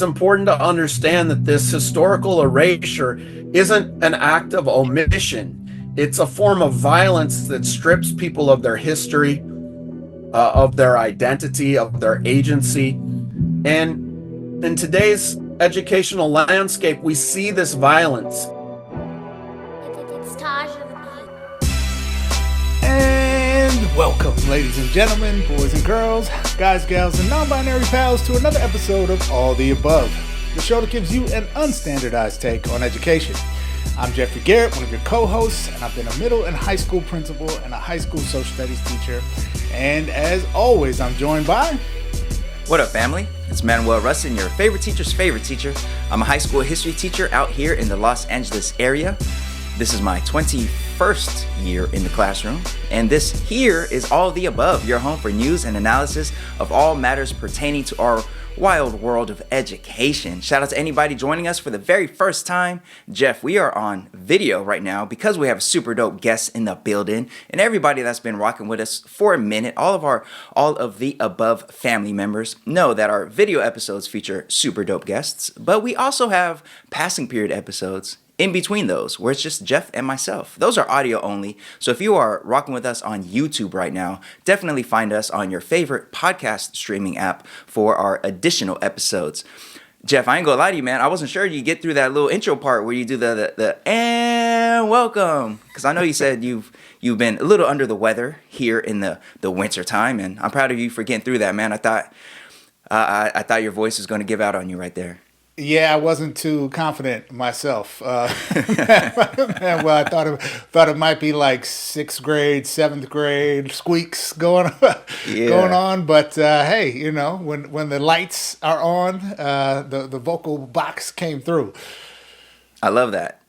important to understand that this historical erasure isn't an act of omission. It's a form of violence that strips people of their history, of their identity, of their agency. And in today's educational landscape, we see this violence. And welcome, ladies and gentlemen, boys and girls, guys, gals, and non-binary pals, to another episode of All the Above, the show that gives you an unstandardized take on education. I'm Jeffrey Garrett, one of your co-hosts, and I've been a middle and high school principal and a high school social studies teacher. And as always, I'm joined by... What up, family? It's Manuel, your favorite teacher's favorite teacher. I'm a high school history teacher out here in the Los Angeles area. This is my 21st year in the classroom, and this here is All the Above, your home for news and analysis of all matters pertaining to our wild world of education. Shout out to anybody joining us for the very first time. Jeff, we are on video right now because we have super dope guests in the building, and everybody that's been rocking with us for a minute, all of the above family members know that our video episodes feature super dope guests, but we also have passing period episodes in between those, where it's just Jeff and myself. Those are audio only, so if you are rocking with us on YouTube right now, definitely find us on your favorite podcast streaming app for our additional episodes. Jeff, I ain't gonna lie to you, man. I wasn't sure you get through that little intro part where you do the and welcome, because I know you said you've been a little under the weather here in the winter time, and I'm proud of you for getting through that, man. I thought your voice was going to give out on you right there. Yeah, I wasn't too confident myself. Well, I thought it might be like 6th grade, 7th grade squeaks going on. But hey, you know, when the lights are on, the vocal box came through. I love that.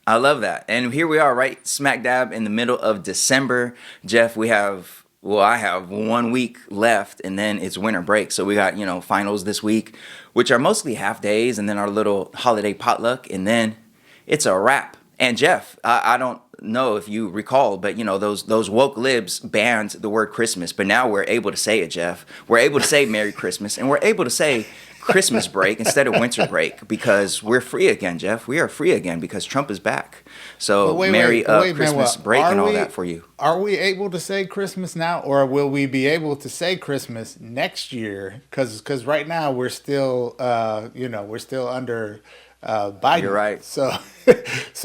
And here we are, right smack dab in the middle of December. Jeff, I have 1 week left, and then it's winter break. So we got, finals this week, which are mostly half days, and then our little holiday potluck, and then it's a wrap. And Jeff, I don't know if you recall, but those woke libs banned the word Christmas, but now we're able to say it, Jeff. We're able to say Merry Christmas, and we're able to say Christmas break instead of winter break, because we're free again, Jeff. We are free again because Trump is back. So Merry Christmas break and all that for you. Are we able to say Christmas now, or will we be able to say Christmas next year? Because right now we're still under Biden. You're right. So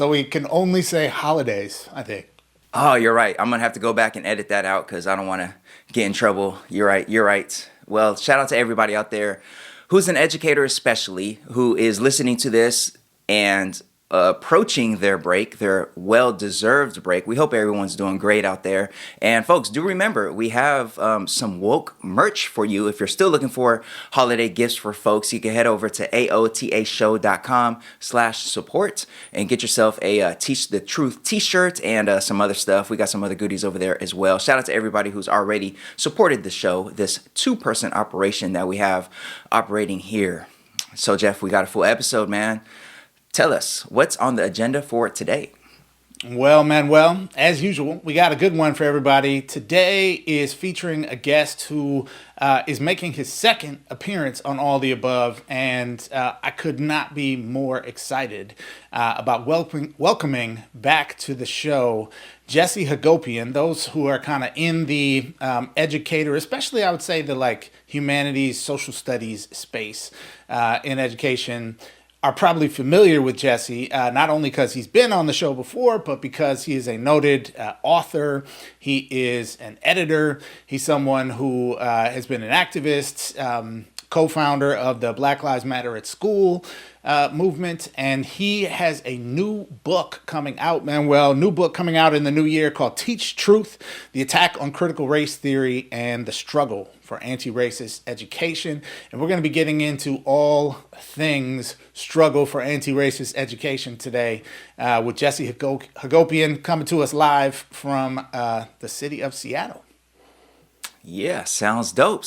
we can only say holidays, I think. Oh, you're right. I'm gonna have to go back and edit that out because I don't want to get in trouble. You're right. Well, shout out to everybody out there who's an educator, especially, who is listening to this and approaching their break, their well-deserved break. We hope everyone's doing great out there. And folks, do remember, we have some woke merch for you. If you're still looking for holiday gifts for folks, you can head over to aotashow.com/support and get yourself a Teach the Truth t-shirt and some other stuff. We got some other goodies over there as well. Shout out to everybody who's already supported the show, this 2-person operation that we have operating here. So Jeff, we got a full episode, man. Tell us, what's on the agenda for today? Well, Manuel, as usual, we got a good one for everybody. Today is featuring a guest who is making his second appearance on All the Above, and I could not be more excited about welcoming back to the show Jesse Hagopian. Those who are kind of in the educator, especially I would say the humanities, social studies space in education, are probably familiar with Jesse, not only because he's been on the show before, but because he is a noted author. He is an editor. He's someone who has been an activist, co-founder of the Black Lives Matter at School movement, and he has a new book coming out, Manuel, new book coming out in the new year called Teach Truth, The Attack on Critical Race Theory and the Struggle for Antiracist Education. And we're going to be getting into all things struggle for anti-racist education today with Jesse Hagopian coming to us live from the city of Seattle. Yeah, sounds dope.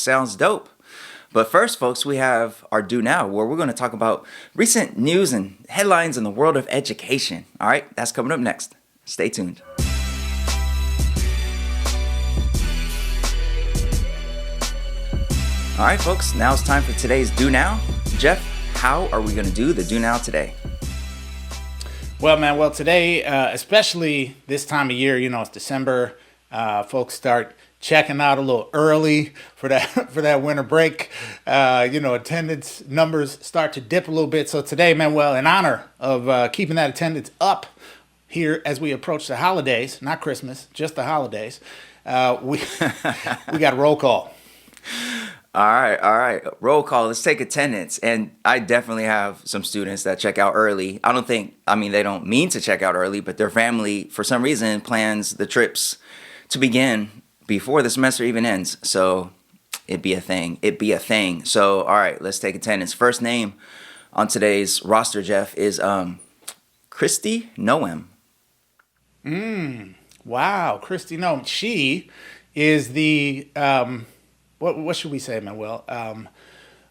But first, folks, we have our Do Now, where we're going to talk about recent news and headlines in the world of education. All right, that's coming up next. Stay tuned. All right, folks, now it's time for today's Do Now. Jeff, how are we going to do the do now today? Well, Manuel, today, especially this time of year, it's December. Folks start checking out a little early for that winter break. Attendance numbers start to dip a little bit. So today, Manuel, in honor of keeping that attendance up here as we approach the holidays, not Christmas, just the holidays, we got a roll call. All right. Roll call. Let's take attendance. And I definitely have some students that check out early. They don't mean to check out early, but their family, for some reason, plans the trips to begin before the semester even ends. So it'd be a thing. So, all right, let's take attendance. First name on today's roster, Jeff, is Christy Noem. Wow, Christy Noem. She is the... What should we say, Manuel?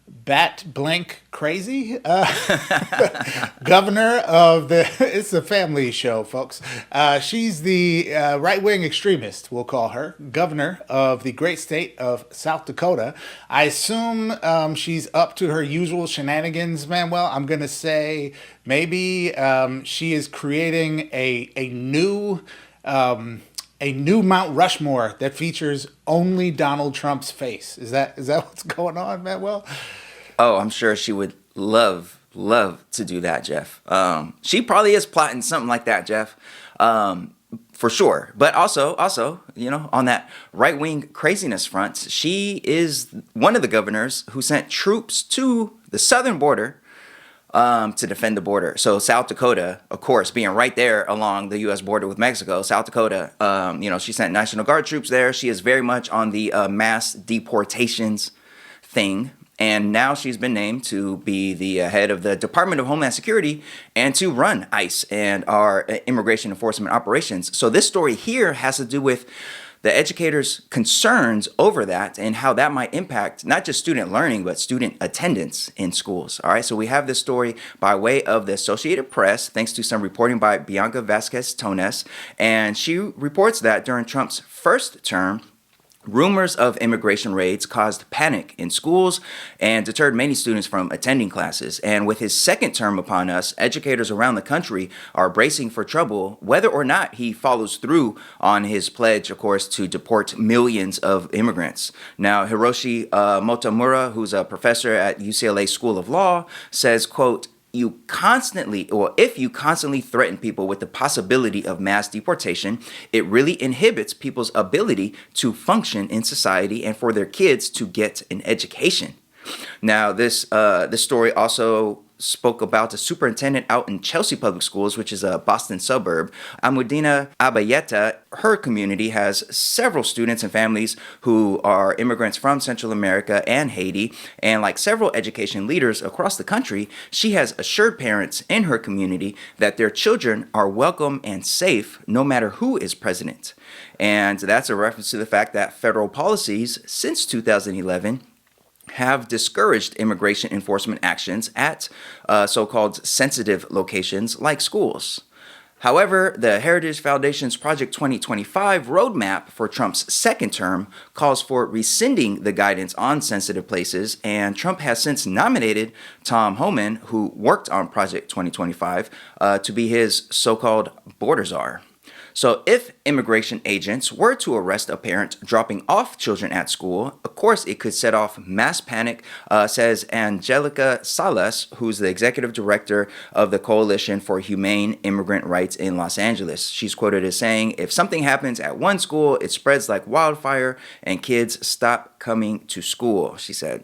Bat blank crazy governor of it's a family show, folks. She's the right-wing extremist, we'll call her, governor of the great state of South Dakota. I assume she's up to her usual shenanigans, Manuel. I'm going to say maybe she is creating a new Mount Rushmore that features only Donald Trump's face. Is that what's going on, Manuel? Oh, I'm sure she would love to do that, Jeff. She probably is plotting something like that, Jeff, for sure. But also, on that right-wing craziness front, she is one of the governors who sent troops to the southern border to defend the border. So South Dakota, of course, being right there along the U.S. border with Mexico, South Dakota, she sent National Guard troops there. She is very much on the mass deportations thing. And now she's been named to be the head of the Department of Homeland Security and to run ICE and our immigration enforcement operations. So this story here has to do with the educators' concerns over that and how that might impact not just student learning, but student attendance in schools. All right, so we have this story by way of the Associated Press, thanks to some reporting by Bianca Vasquez Tones. And she reports that during Trump's first term, rumors of immigration raids caused panic in schools and deterred many students from attending classes. And with his second term upon us, educators around the country are bracing for trouble, whether or not he follows through on his pledge, of course, to deport millions of immigrants. Now, Hiroshi Motomura, who's a professor at UCLA School of Law, says, quote, if you constantly threaten people with the possibility of mass deportation, it really inhibits people's ability to function in society and for their kids to get an education. Now, this story also spoke about a superintendent out in Chelsea Public Schools, which is a Boston suburb. Amudina Abayeta, her community has several students and families who are immigrants from Central America and Haiti. And like several education leaders across the country, she has assured parents in her community that their children are welcome and safe no matter who is president. And that's a reference to the fact that federal policies since 2011 have discouraged immigration enforcement actions at so-called sensitive locations like schools. However, the Heritage Foundation's Project 2025 roadmap for Trump's second term calls for rescinding the guidance on sensitive places, and Trump has since nominated Tom Homan, who worked on Project 2025, to be his so-called border czar. So if immigration agents were to arrest a parent dropping off children at school, of course, it could set off mass panic, says Angelica Salas, who's the executive director of the Coalition for Humane Immigrant Rights in Los Angeles. She's quoted as saying, if something happens at one school, it spreads like wildfire and kids stop coming to school, she said.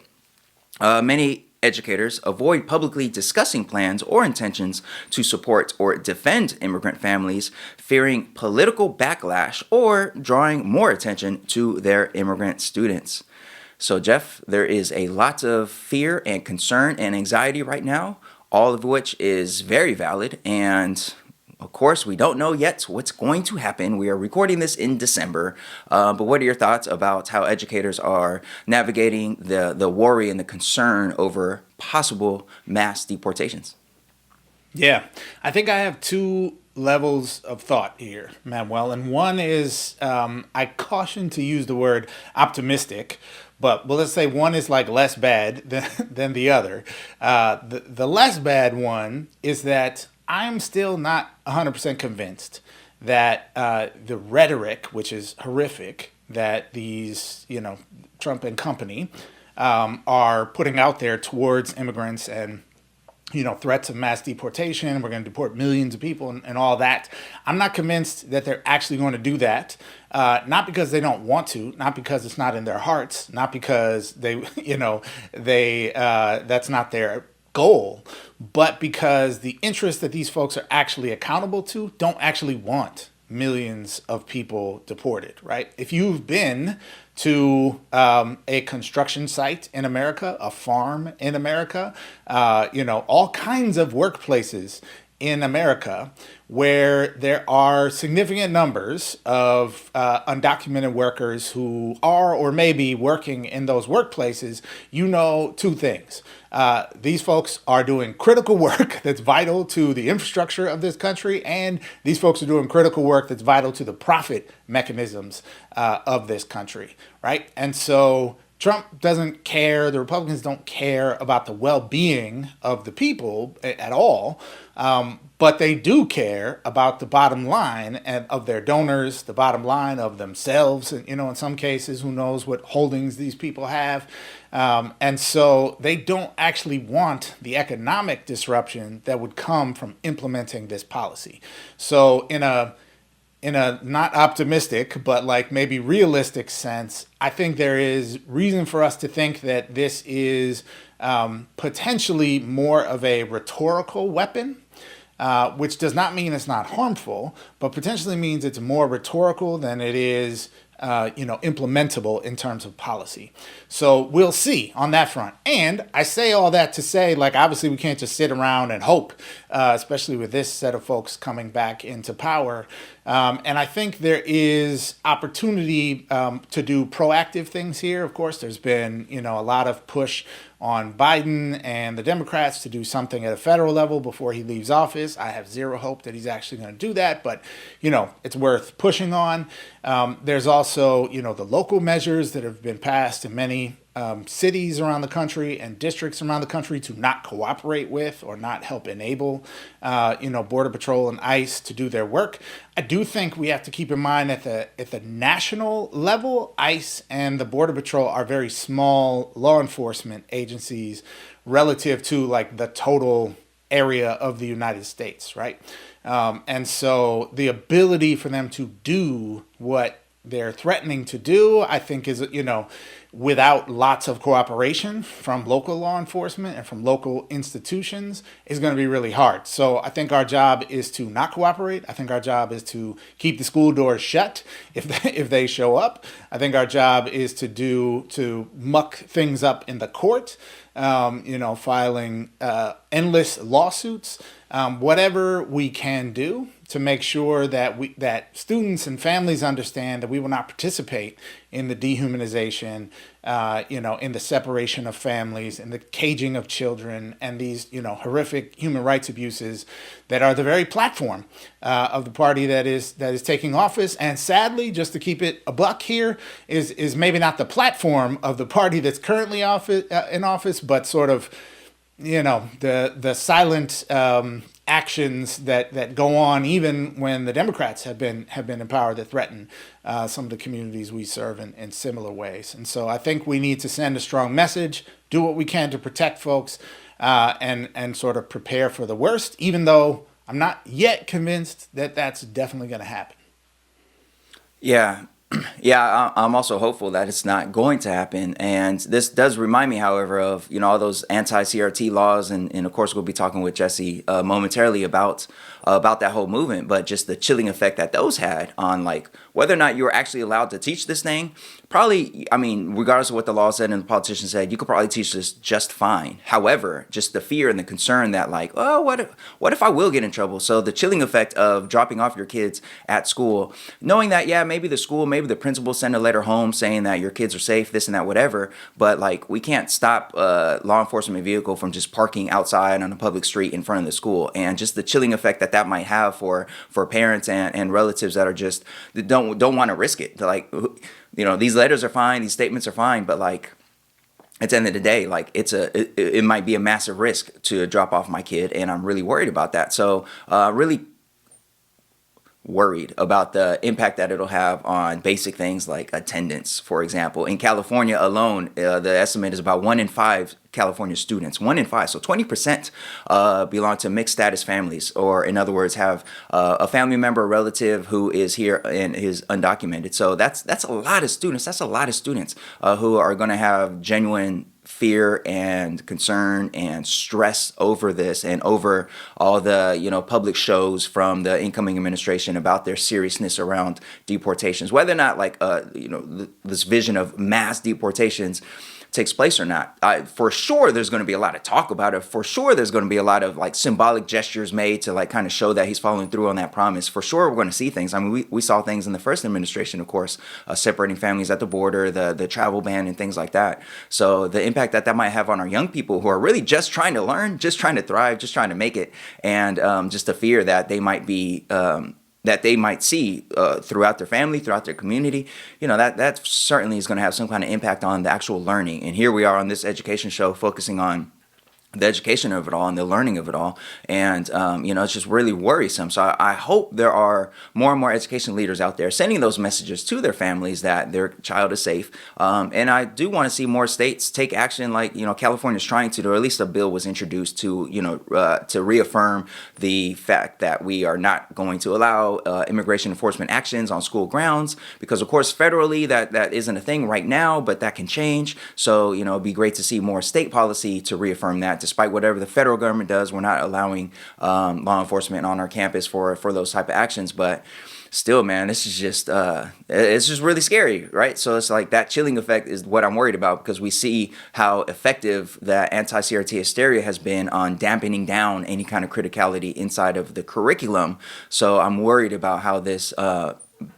Many educators avoid publicly discussing plans or intentions to support or defend immigrant families, fearing political backlash or drawing more attention to their immigrant students. So, Jeff, there is a lot of fear and concern and anxiety right now, all of which is very valid. And of course, we don't know yet what's going to happen. We are recording this in December. But what are your thoughts about how educators are navigating the worry and the concern over possible mass deportations? Yeah, I think I have two levels of thought here, Manuel. And one is I caution to use the word optimistic, but well, let's say one is like less bad than the other. The less bad one is that I'm still not 100% convinced that the rhetoric, which is horrific, that these, Trump and company are putting out there towards immigrants and threats of mass deportation, we're going to deport millions of people and all that. I'm not convinced that they're actually going to do that. Not because they don't want to, not because it's not in their hearts, not because that's not their goal, but because the interests that these folks are actually accountable to don't actually want millions of people deported, right? If you've been to a construction site in America, a farm in America, all kinds of workplaces in America where there are significant numbers of undocumented workers who are or may be working in those workplaces, two things. These folks are doing critical work that's vital to the infrastructure of this country, and these folks are doing critical work that's vital to the profit mechanisms of this country, right? And so Trump doesn't care, the Republicans don't care about the well-being of the people at all, but they do care about the bottom line of their donors, the bottom line of themselves, and in some cases, who knows what holdings these people have. And so they don't actually want the economic disruption that would come from implementing this policy. So in a not optimistic, but like maybe realistic sense, I think there is reason for us to think that this is potentially more of a rhetorical weapon, which does not mean it's not harmful, but potentially means it's more rhetorical than it is implementable in terms of policy. So we'll see on that front. And I say all that to say, obviously we can't just sit around and hope, especially with this set of folks coming back into power. And I think there is opportunity to do proactive things here. Of course, there's been, a lot of push on Biden and the Democrats to do something at a federal level before he leaves office. I have zero hope that he's actually going to do that, but, it's worth pushing on. There's also, the local measures that have been passed in many cities around the country and districts around the country to not cooperate with or not help enable, Border Patrol and ICE to do their work. I do think we have to keep in mind that at the national level, ICE and the Border Patrol are very small law enforcement agencies relative to the total area of the United States, right? And so the ability for them to do what they're threatening to do, I think is, without lots of cooperation from local law enforcement and from local institutions, is going to be really hard. So I think our job is to not cooperate. I think our job is to keep the school doors shut if they show up. I think our job is to muck things up in the court, filing endless lawsuits, whatever we can do to make sure that students and families understand that we will not participate in the dehumanization, in the separation of families, in the caging of children, and these, horrific human rights abuses that are the very platform of the party that is taking office. And sadly, just to keep it a buck here, is maybe not the platform of the party that's currently in office, but sort of, the silent actions that go on even when the Democrats have been in power that threaten some of the communities we serve in similar ways. And so I think we need to send a strong message, do what we can to protect folks, and sort of prepare for the worst, even though I'm not yet convinced that that's definitely going to happen. Yeah. Yeah, I'm also hopeful that it's not going to happen. And this does remind me, however, of, all those anti-CRT laws. And of course, we'll be talking with Jesse momentarily about that whole movement, but just the chilling effect that those had on whether or not you were actually allowed to teach this thing. Probably, regardless of what the law said and the politicians said, you could probably teach this just fine. However, just the fear and the concern that what if I will get in trouble? So the chilling effect of dropping off your kids at school, knowing that, maybe the school may maybe the principal send a letter home saying that your kids are safe, this and that, whatever. But like, we can't stop a law enforcement vehicle from just parking outside on a public street in front of the school, and just the chilling effect that might have for parents and relatives that are just that don't want to risk it. They're like, these letters are fine, these statements are fine, but like, at the end of the day, like, it might be a massive risk to drop off my kid, and I'm really worried about that. So really worried about the impact that it'll have on basic things like attendance, for example. In California alone, the estimate is about 1 in 5 California students, 1 in 5. So 20% belong to mixed status families, or in other words, have a family member or relative who is here and is undocumented. So that's a lot of students. That's a lot of students who are going to have genuine fear and concern and stress over this, and over all the public shows from the incoming administration about their seriousness around deportations, whether or not this vision of mass deportations takes place or not. For sure there's going to be a lot of talk about it. For sure there's going to be a lot of like symbolic gestures made to like kind of show that he's following through on that promise. For sure we're going to see things. I mean, we saw things in the first administration, of course, separating families at the border, the travel ban and things like that. So the impact that might have on our young people who are really just trying to learn, just trying to thrive, just trying to make it, and just the fear that they might be that they might see throughout their family, throughout their community, that certainly is going to have some kind of impact on the actual learning. And here we are on this education show focusing on the education of it all and the learning of it all. And, it's just really worrisome. So I hope there are more and more education leaders out there sending those messages to their families that their child is safe. And I do want to see more states take action like, California's trying to, or at least a bill was introduced to, to reaffirm the fact that we are not going to allow immigration enforcement actions on school grounds, because of course, federally that isn't a thing right now, but that can change. So, it'd be great to see more state policy to reaffirm that. Despite whatever the federal government does, we're not allowing law enforcement on our campus for those type of actions. But still, man, this is just it's just really scary, right? So it's like that chilling effect is what I'm worried about, because we see how effective that anti-CRT hysteria has been on dampening down any kind of criticality inside of the curriculum. So I'm worried about how this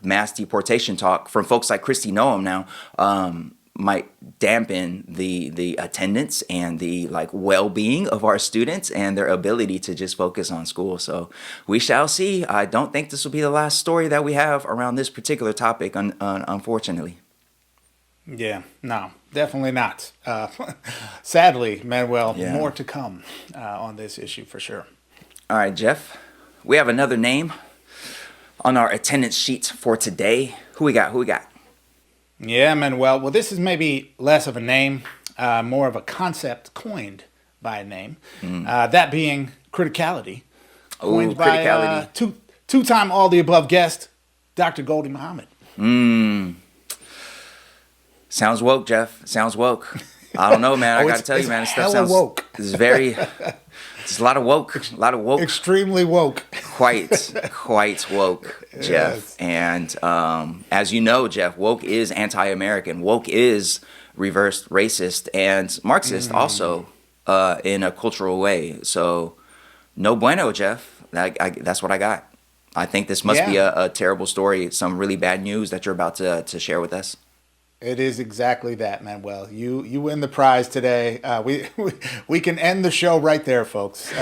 mass deportation talk from folks like Kristi Noem now might dampen the attendance and the like well-being of our students and their ability to just focus on school. So we shall see. I don't think this will be the last story that we have around this particular topic, unfortunately. Yeah, no, definitely not. Sadly, Manuel, more to come on this issue for sure. All right, Jeff, we have another name on our attendance sheet for today. Who we got? Yeah, Manuel. Well, this is maybe less of a name, more of a concept coined by a name. That being criticality. Coined by two-time all-the-above guest, Dr. Goldie Muhammad. Sounds woke, Jeff. Sounds woke. I don't know, man. I got to tell you, man. This stuff sounds woke. It's very... It's a lot of woke. Extremely woke. Quite woke, Jeff. Yes. And as you know, Jeff, woke is anti-American. Woke is reversed racist and Marxist also in a cultural way. So no bueno, Jeff. That's what I got. I think this must be a terrible story, some really bad news that you're about to share with us. It is exactly that, Manuel. You win the prize today. We can end the show right there, folks.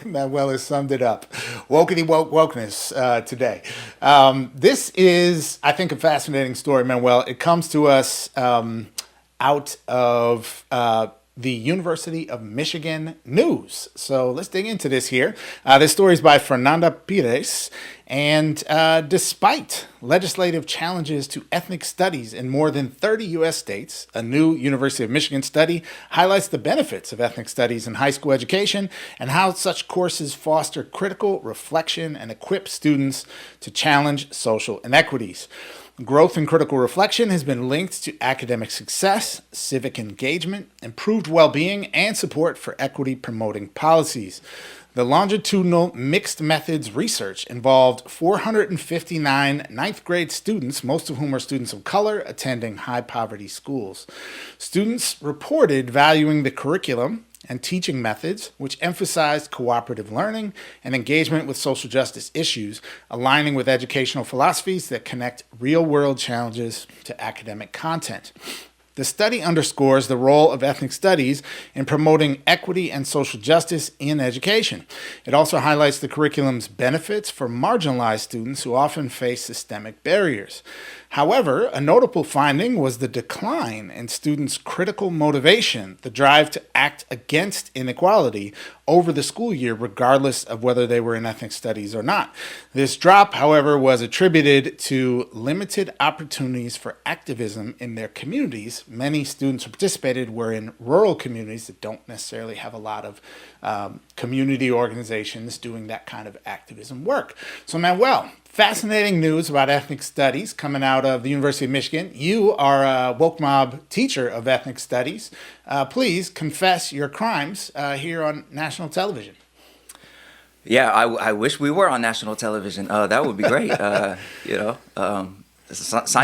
Manuel has summed it up. Wokety wokeness today. This is, I think, a fascinating story, Manuel. It comes to us out of the University of Michigan News. So let's dig into this here. This story is by Fernanda Pires. And despite legislative challenges to ethnic studies in more than 30 U.S. states, a new University of Michigan study highlights the benefits of ethnic studies in high school education and how such courses foster critical reflection and equip students to challenge social inequities. Growth in critical reflection has been linked to academic success, civic engagement, improved well-being, and support for equity-promoting policies. The longitudinal mixed methods research involved 459 ninth grade students, most of whom are students of color, attending high-poverty schools. Students reported valuing the curriculum, and teaching methods, which emphasized cooperative learning and engagement with social justice issues, aligning with educational philosophies that connect real-world challenges to academic content. The study underscores the role of ethnic studies in promoting equity and social justice in education. It also highlights the curriculum's benefits for marginalized students who often face systemic barriers. However, a notable finding was the decline in students' critical motivation, the drive to act against inequality over the school year, regardless of whether they were in ethnic studies or not. This drop, however, was attributed to limited opportunities for activism in their communities. Many students who participated were in rural communities that don't necessarily have a lot of community organizations doing that kind of activism work. So, Manuel, fascinating news about ethnic studies coming out of the University of Michigan. You are a woke mob teacher of ethnic studies. Please confess your crimes here on national television. Yeah, I wish we were on national television. That would be great. Sign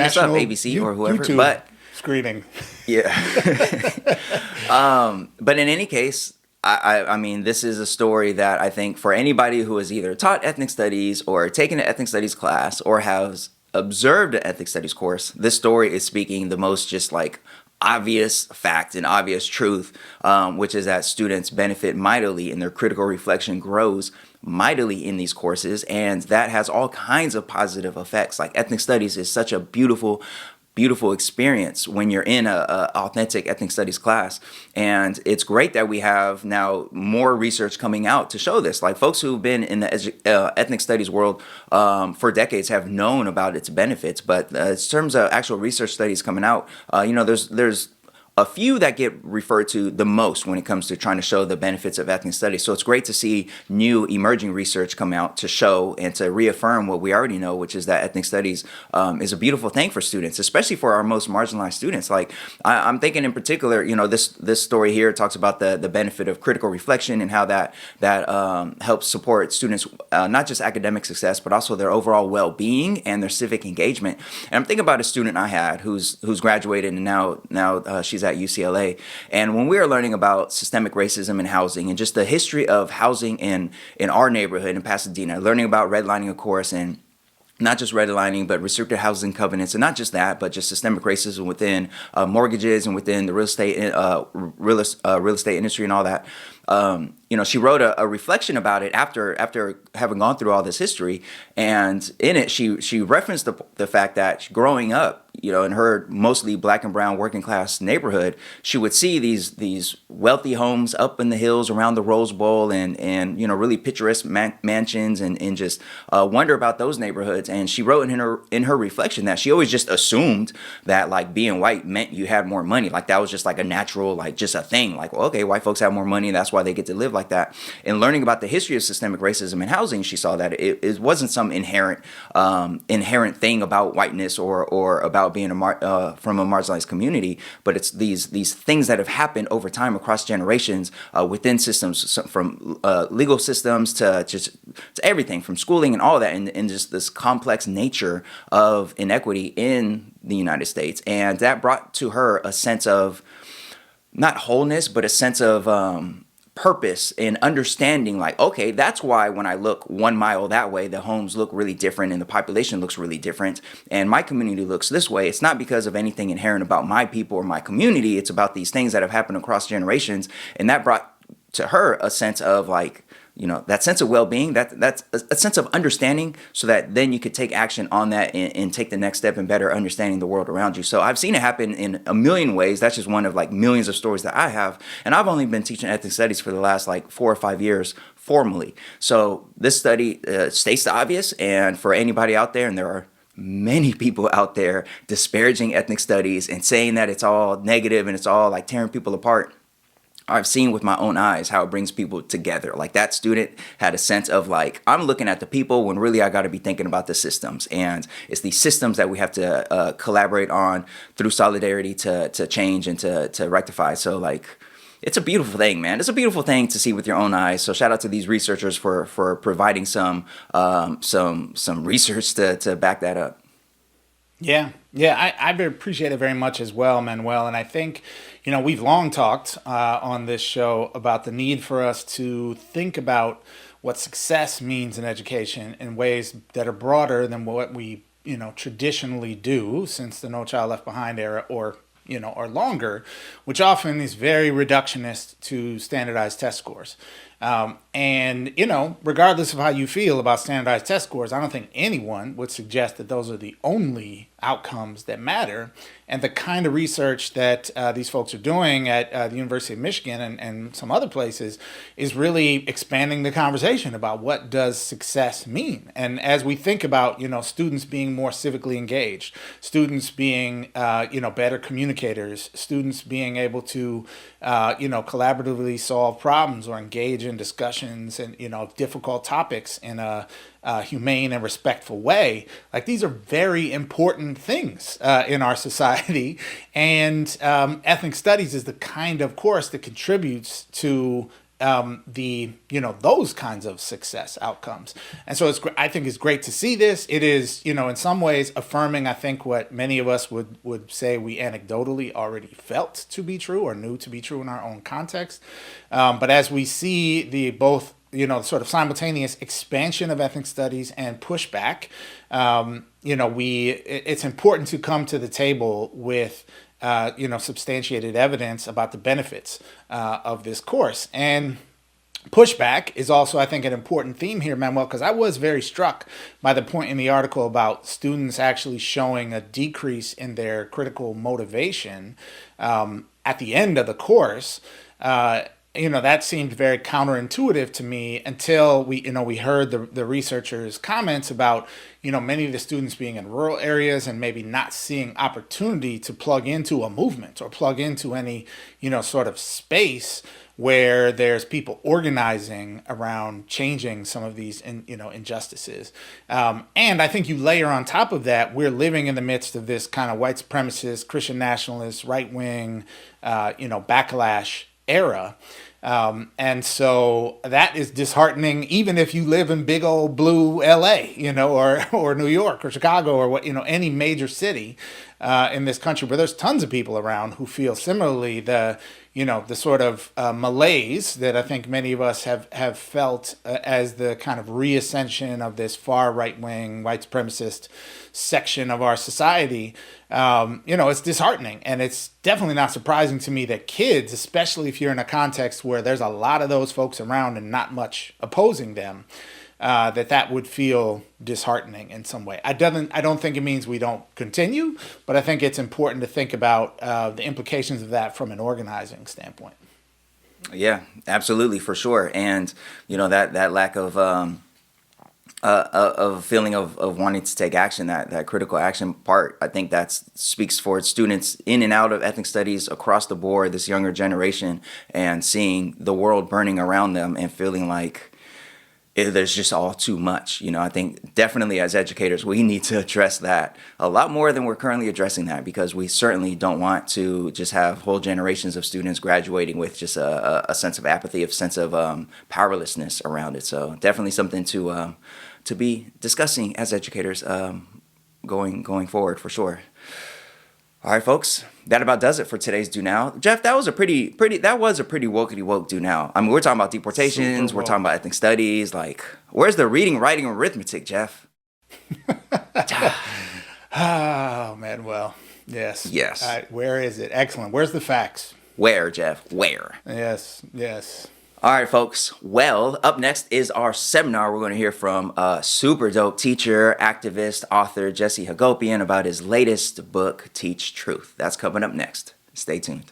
us up, ABC or whoever. YouTube but screening. Yeah. But in any case, I mean, this is a story that I think for anybody who has either taught ethnic studies or taken an ethnic studies class or has observed an ethnic studies course, this story is speaking the most just like obvious fact and obvious truth, which is that students benefit mightily and their critical reflection grows mightily in these courses. And that has all kinds of positive effects. Like ethnic studies is such a beautiful experience when you're in a authentic ethnic studies class. And it's great that we have now more research coming out to show this. Like folks who've been in the ethnic studies world for decades have known about its benefits. But in terms of actual research studies coming out, there's a few that get referred to the most when it comes to trying to show the benefits of ethnic studies. So it's great to see new emerging research come out to show and to reaffirm what we already know, which is that ethnic studies is a beautiful thing for students, especially for our most marginalized students. Like I'm thinking in particular, this story here talks about the benefit of critical reflection and how that helps support students, not just academic success, but also their overall well-being and their civic engagement. And I'm thinking about a student I had who's graduated and now she's at UCLA. And when we were learning about systemic racism in housing and just the history of housing in our neighborhood in Pasadena, learning about redlining, of course, and not just redlining, but restricted housing covenants, and not just that, but just systemic racism within mortgages and within the real estate industry and all that. She wrote a reflection about it after having gone through all this history, and in it she referenced the fact that growing up, in her mostly black and brown working class neighborhood, she would see these wealthy homes up in the hills around the Rose Bowl and really picturesque mansions and just wonder about those neighborhoods. And she wrote in her reflection that she always just assumed that like being white meant you had more money, like that was just like a natural, like just a thing, like, well, okay, white folks have more money, that's why they get to live like that. And learning about the history of systemic racism in housing, she saw that it wasn't some inherent thing about whiteness or about being from a marginalized community, but it's these things that have happened over time across generations within systems, from legal systems to everything, from schooling and all that, and just this complex nature of inequity in the United States. And that brought to her a sense of not wholeness, but a sense of purpose and understanding, like, okay, that's why when I look 1 mile that way, the homes look really different and the population looks really different and my community looks this way. It's not because of anything inherent about my people or my community. It's about these things that have happened across generations. And that brought to her a sense of like, that sense of well-being, that's a sense of understanding, so that then you could take action on that and take the next step in better understanding the world around you. So I've seen it happen in a million ways. That's just one of like millions of stories that I have. And I've only been teaching ethnic studies for the last like 4 or 5 years formally. So this study states the obvious. And for anybody out there, and there are many people out there disparaging ethnic studies and saying that it's all negative and it's all like tearing people apart, I've seen with my own eyes how it brings people together. Like that student had a sense of like, I'm looking at the people when really I got to be thinking about the systems. And it's these systems that we have to collaborate on through solidarity to change and to rectify. So like, it's a beautiful thing, man. It's a beautiful thing to see with your own eyes. So shout out to these researchers for providing some research to back that up. Yeah, I appreciate it very much as well, Manuel. And I think, we've long talked on this show about the need for us to think about what success means in education in ways that are broader than what we, traditionally do since the No Child Left Behind era or longer, which often is very reductionist to standardized test scores. And regardless of how you feel about standardized test scores, I don't think anyone would suggest that those are the only outcomes that matter. And the kind of research that these folks are doing at the University of Michigan and some other places is really expanding the conversation about what does success mean. And as we think about, students being more civically engaged, students being, better communicators, students being able to, collaboratively solve problems or engage in discussions and, difficult topics in a humane and respectful way. Like, these are very important things in our society, and ethnic studies is the kind of course that contributes to those kinds of success outcomes. And so I think it's great to see this. It is, in some ways affirming, I think, what many of us would say we anecdotally already felt to be true or knew to be true in our own context. But as we see the both sort of simultaneous expansion of ethnic studies and pushback, it's important to come to the table with substantiated evidence about the benefits of this course. And pushback is also, I think, an important theme here, Manuel, because I was very struck by the point in the article about students actually showing a decrease in their critical motivation at the end of the course. That seemed very counterintuitive to me until we heard the researchers' comments about, many of the students being in rural areas and maybe not seeing opportunity to plug into a movement or plug into any, sort of space where there's people organizing around changing some of these, injustices. And I think you layer on top of that, we're living in the midst of this kind of white supremacist, Christian nationalist, right-wing, backlash era. And so that is disheartening, even if you live in big old blue LA, or New York or Chicago or any major city in this country where there's tons of people around who feel similarly the sort of malaise that I think many of us have felt as the kind of reascension of this far right-wing white supremacist section of our society. It's disheartening, and it's definitely not surprising to me that kids, especially if you're in a context where there's a lot of those folks around and not much opposing them, that would feel disheartening in some way. I don't think it means we don't continue, but I think it's important to think about the implications of that from an organizing standpoint. Yeah, absolutely, for sure. And that lack of a feeling of wanting to take action, that critical action part, I think that speaks for students in and out of ethnic studies across the board, this younger generation, and seeing the world burning around them and feeling like there's just all too much. I think definitely as educators, we need to address that a lot more than we're currently addressing that, because we certainly don't want to just have whole generations of students graduating with just a sense of apathy, a sense of powerlessness around it. So definitely something to be discussing as educators going forward, for sure. All right, folks, that about does it for today's Do Now. Jeff, that was a pretty wokey woke Do Now. I mean, we're talking about deportations, we're talking about ethnic studies. Like, where's the reading, writing, and arithmetic, Jeff? Oh, Manuel. Yes. Where is it? Excellent. Where's the facts? Where, Jeff? Where? Yes. All right, folks. Well, up next is our seminar. We're going to hear from a super dope teacher, activist, author, Jesse Hagopian, about his latest book, Teach Truth. That's coming up next. Stay tuned.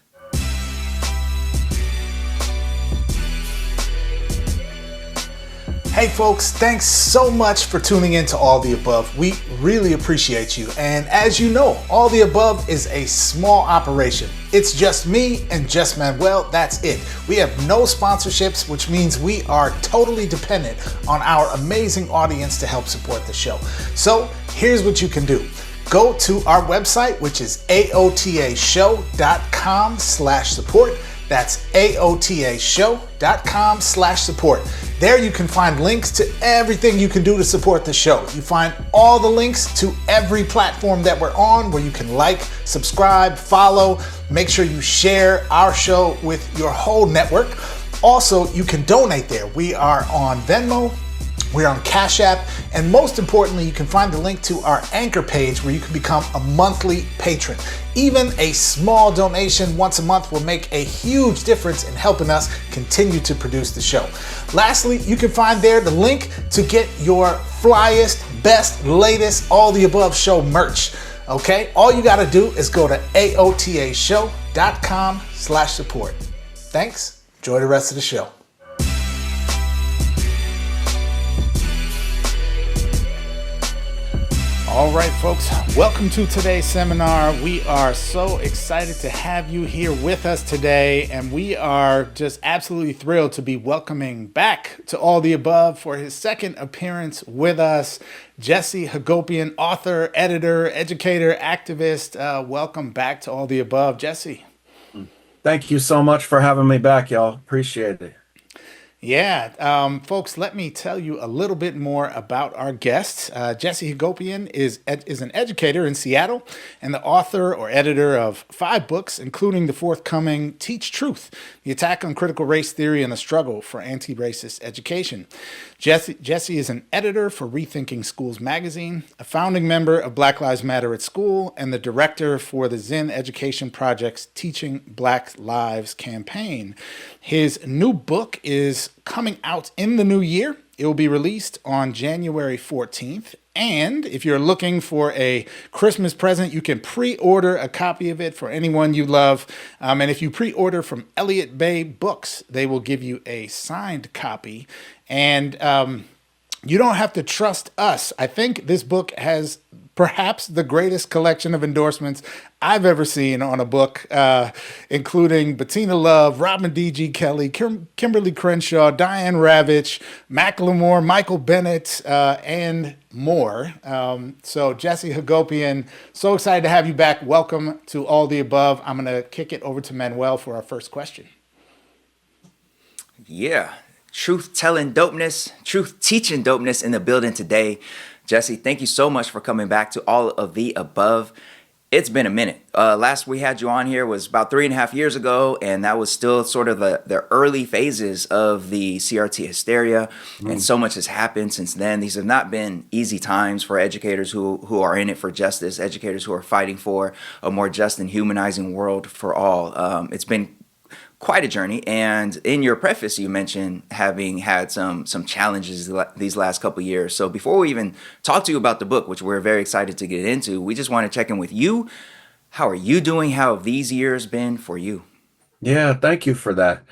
Hey folks, thanks so much for tuning in to All the Above. We really appreciate you. And as you know, All the Above is a small operation. It's just me and just Manuel, that's it. We have no sponsorships, which means we are totally dependent on our amazing audience to help support the show. So here's what you can do. Go to our website, which is aotashow.com/support. That's aotashow.com/support. There you can find links to everything you can do to support the show. You find all the links to every platform that we're on where you can like, subscribe, follow. Make sure you share our show with your whole network. Also, you can donate there. We are on Venmo, we're on Cash App, and most importantly, you can find the link to our Anchor page where you can become a monthly patron. Even a small donation once a month will make a huge difference in helping us continue to produce the show. Lastly, you can find there the link to get your flyest, best, latest, all the above show merch. Okay, all you gotta do is go to aotashow.com/support. Thanks, enjoy the rest of the show. All right, folks, welcome to today's seminar. We are so excited to have you here with us today, and we are just absolutely thrilled to be welcoming back to All the Above for his second appearance with us, Jesse Hagopian, author, editor, educator, activist. Welcome back to All the Above, Jesse. Thank you so much for having me back, y'all. Appreciate it. Yeah, folks, let me tell you a little bit more about our guest. Jesse Hagopian is an educator in Seattle and the author or editor of 5 books, including the forthcoming Teach Truth, The Attack on Critical Race Theory and the Struggle for Antiracist Education. Jesse is an editor for Rethinking Schools magazine, a founding member of Black Lives Matter at School, and the director for the Zinn Education Project's Teaching Black Lives campaign. His new book is coming out in the new year. It will be released on January 14th. And if you're looking for a Christmas present, you can pre-order a copy of it for anyone you love. And if you pre-order from Elliott Bay Books, they will give you a signed copy. And you don't have to trust us. I think this book has perhaps the greatest collection of endorsements I've ever seen on a book, including Bettina Love, Robin D.G. Kelly, Kimberly Crenshaw, Diane Ravitch, Macklemore, Michael Bennett, and more. So Jesse Hagopian, so excited to have you back. Welcome to All the Above. I'm going to kick it over to Manuel for our first question. Yeah. Truth-telling dopeness, truth-teaching dopeness in the building today. Jesse, thank you so much for coming back to All of the Above. It's been a minute. Last we had you on here was about 3.5 years ago, and that was still sort of the early phases of the CRT hysteria, and so much has happened since then. These have not been easy times for educators who are in it for justice, educators who are fighting for a more just and humanizing world for all. It's been quite a journey, and in your preface you mentioned having had some challenges these last couple of years. So before we even talk to you about the book, which we're very excited to get into, we just want to check in with you. How are you doing? How have these years been for you? Yeah, thank you for that.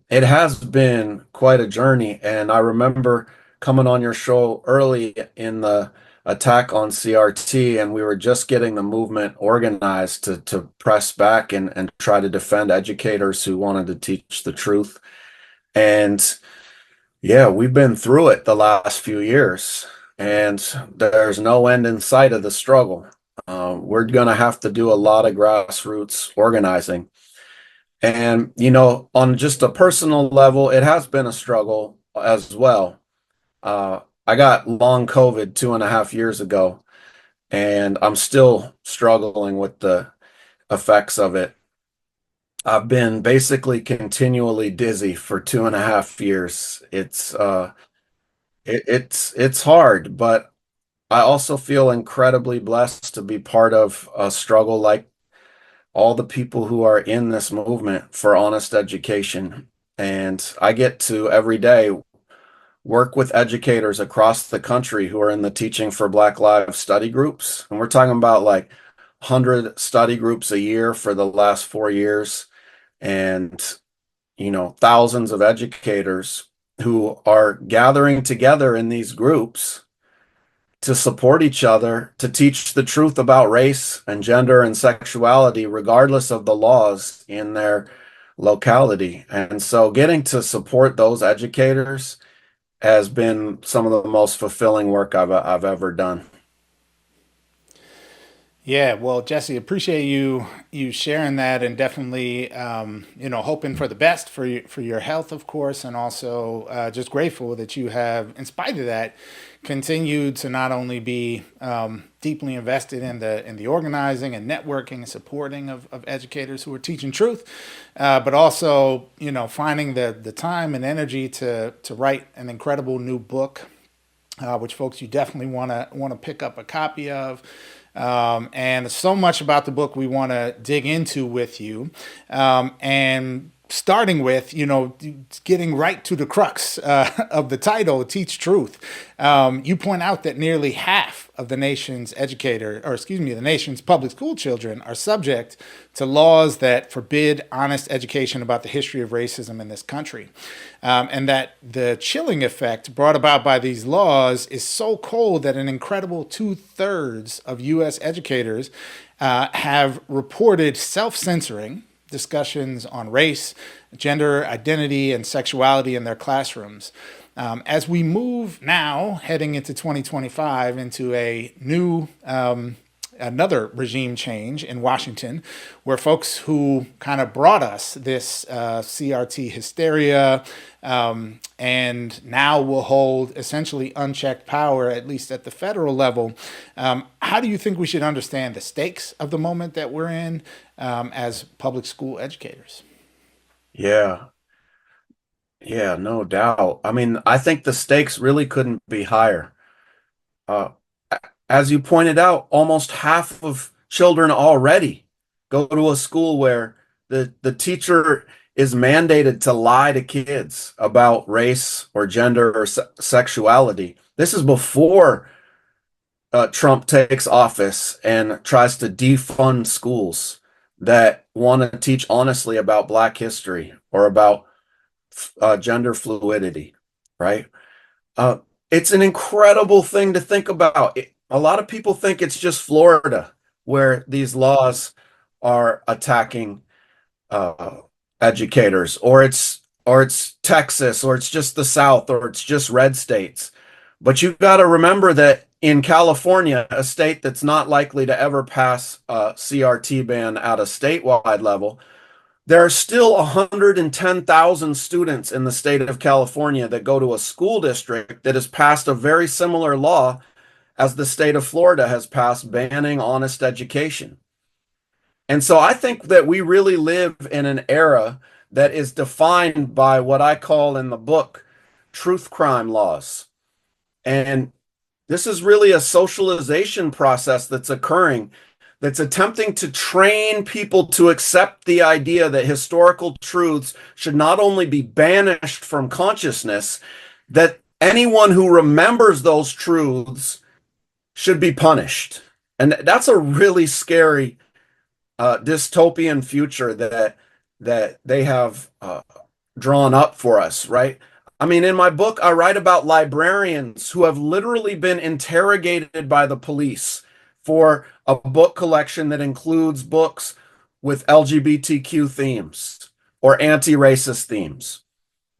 It has been quite a journey, and I remember coming on your show early in the attack on CRT, and we were just getting the movement organized to press back and try to defend educators who wanted to teach the truth. And yeah, we've been through it the last few years, and there's no end in sight of the struggle. We're going to have to do a lot of grassroots organizing. And, you know, on just a personal level, it has been a struggle as well. I got long COVID 2.5 years ago, and I'm still struggling with the effects of it. I've been basically continually dizzy for 2.5 years. It's hard, but I also feel incredibly blessed to be part of a struggle like all the people who are in this movement for honest education. And I get to every day work with educators across the country who are in the Teaching for Black Lives study groups. And we're talking about like 100 study groups a year for the last 4 years. And, you know, thousands of educators who are gathering together in these groups to support each other, to teach the truth about race and gender and sexuality, regardless of the laws in their locality. And so getting to support those educators has been some of the most fulfilling work I've ever done. Yeah, well, Jesse, appreciate you sharing that, and definitely, hoping for the best for your health, of course, and also just grateful that you have, in spite of that, continued to not only be deeply invested in the organizing and networking and supporting of educators who are teaching truth, but also finding the time and energy to write an incredible new book, which folks you definitely want to pick up a copy of. And so much about the book we want to dig into with you. And starting with, getting right to the crux of the title, Teach Truth. You point out that nearly half of the nation's the nation's public school children are subject to laws that forbid honest education about the history of racism in this country. And that the chilling effect brought about by these laws is so cold that an incredible 2/3 of U.S. educators have reported self-censoring discussions on race, gender identity, and sexuality in their classrooms. As we move now, heading into 2025, into a new another regime change in Washington, where folks who kind of brought us this CRT hysteria and now will hold essentially unchecked power, at least at the federal level. How do you think we should understand the stakes of the moment that we're in as public school educators? Yeah, yeah, no doubt. I mean, I think the stakes really couldn't be higher. Uh, as you pointed out, almost half of children already go to a school where the teacher is mandated to lie to kids about race or gender or sexuality. This is before Trump takes office and tries to defund schools that want to teach honestly about Black history or about gender fluidity, right? Uh, it's an incredible thing to think about. A lot of people think it's just Florida where these laws are attacking uh, educators, or it's Texas, or it's just the South, or it's just red states. But you've got to remember that in California, a state that's not likely to ever pass a CRT ban at a statewide level, there are still 110,000 students in the state of California that go to a school district that has passed a very similar law as the state of Florida has passed, banning honest education. And so I think that we really live in an era that is defined by what I call in the book truth crime laws. And this is really a socialization process that's occurring, that's attempting to train people to accept the idea that historical truths should not only be banished from consciousness, that anyone who remembers those truths should be punished. And that's a really scary dystopian future that they have drawn up for us, right? I mean, in my book, I write about librarians who have literally been interrogated by the police for a book collection that includes books with LGBTQ themes or anti-racist themes.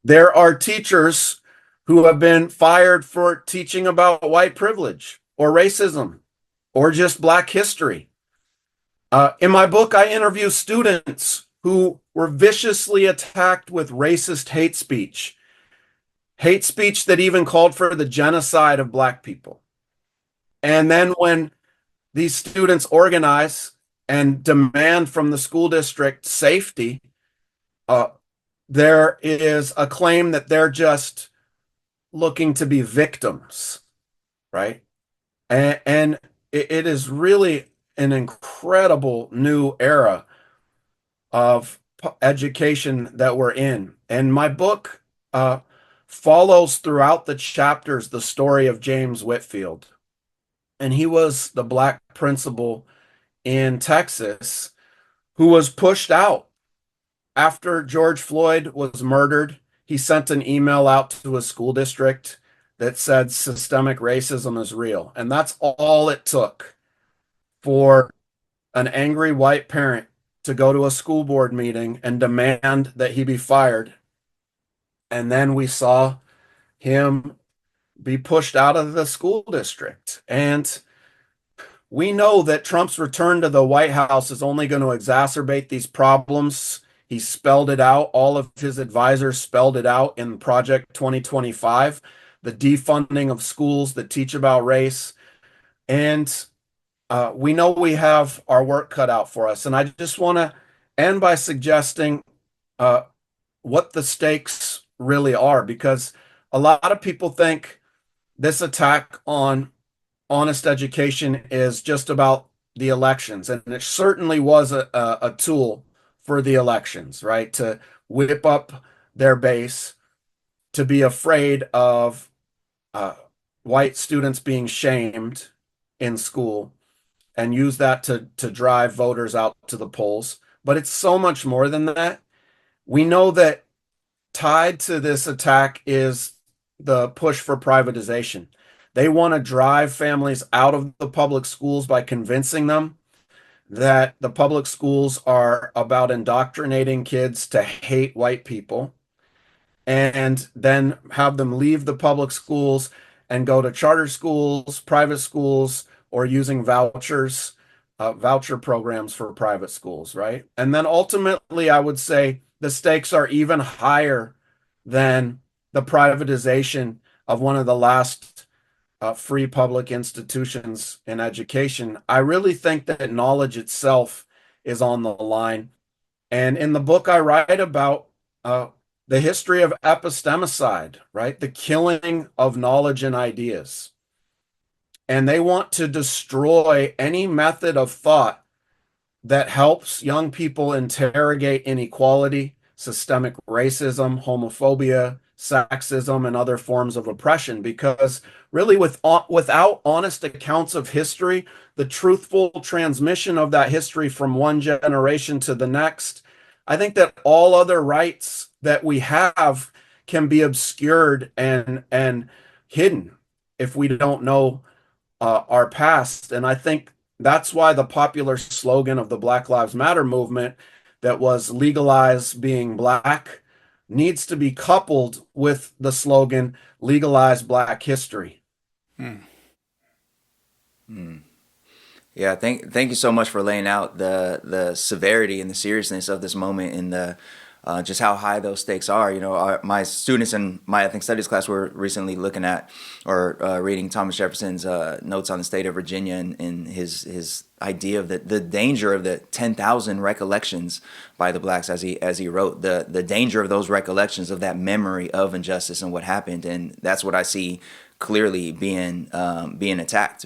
There are teachers who have been fired for teaching about white privilege or racism or just Black history. In my book, I interview students who were viciously attacked with racist hate speech that even called for the genocide of Black people. And then when these students organize and demand from the school district safety, there is a claim that they're just looking to be victims, right? And it is really an incredible new era of education that we're in. And my book follows throughout the chapters the story of James Whitfield. And he was the Black principal in Texas who was pushed out after George Floyd was murdered. He sent an email out to a school district that said systemic racism is real. And that's all it took for an angry white parent to go to a school board meeting and demand that he be fired. And then we saw him be pushed out of the school district. And We know that Trump's return to the White House is only going to exacerbate these problems. He spelled it out. All of his advisors spelled it out in Project 2025, the defunding of schools that teach about race. And we know we have our work cut out for us. And I just want to end by suggesting uh, what the stakes really are, because a lot of people think this attack on honest education is just about the elections. And it certainly was a tool for the elections, right? To whip up their base, to be afraid of uh, white students being shamed in school and use that to drive voters out to the polls. But it's so much more than that. We know that tied to this attack is the push for privatization. They want to drive families out of the public schools by convincing them that the public schools are about indoctrinating kids to hate white people, and then have them leave the public schools and go to charter schools, private schools, or using voucher programs for private schools, right? And then ultimately, I would say the stakes are even higher than the privatization of one of the last free public institutions in education. I really think that knowledge itself is on the line. And in the book, I write about the history of epistemicide, right? The killing of knowledge and ideas. And they want to destroy any method of thought that helps young people interrogate inequality, systemic racism, homophobia, sexism, and other forms of oppression. Because really, without honest accounts of history, the truthful transmission of that history from one generation to the next, I think that all other rights that we have can be obscured and hidden if we don't know our past. And I think that's why the popular slogan of the Black Lives Matter movement, that was legalize being black, needs to be coupled with the slogan legalize black history. Hmm. Hmm. Yeah, thank you so much for laying out the severity and the seriousness of this moment and the just how high those stakes are. You know, my students in my ethnic studies class were recently looking at or reading Thomas Jefferson's notes on the state of Virginia and his idea of the danger of the 10,000 recollections by the blacks, as he wrote, the danger of those recollections, of that memory of injustice and what happened. And that's what I see clearly being attacked,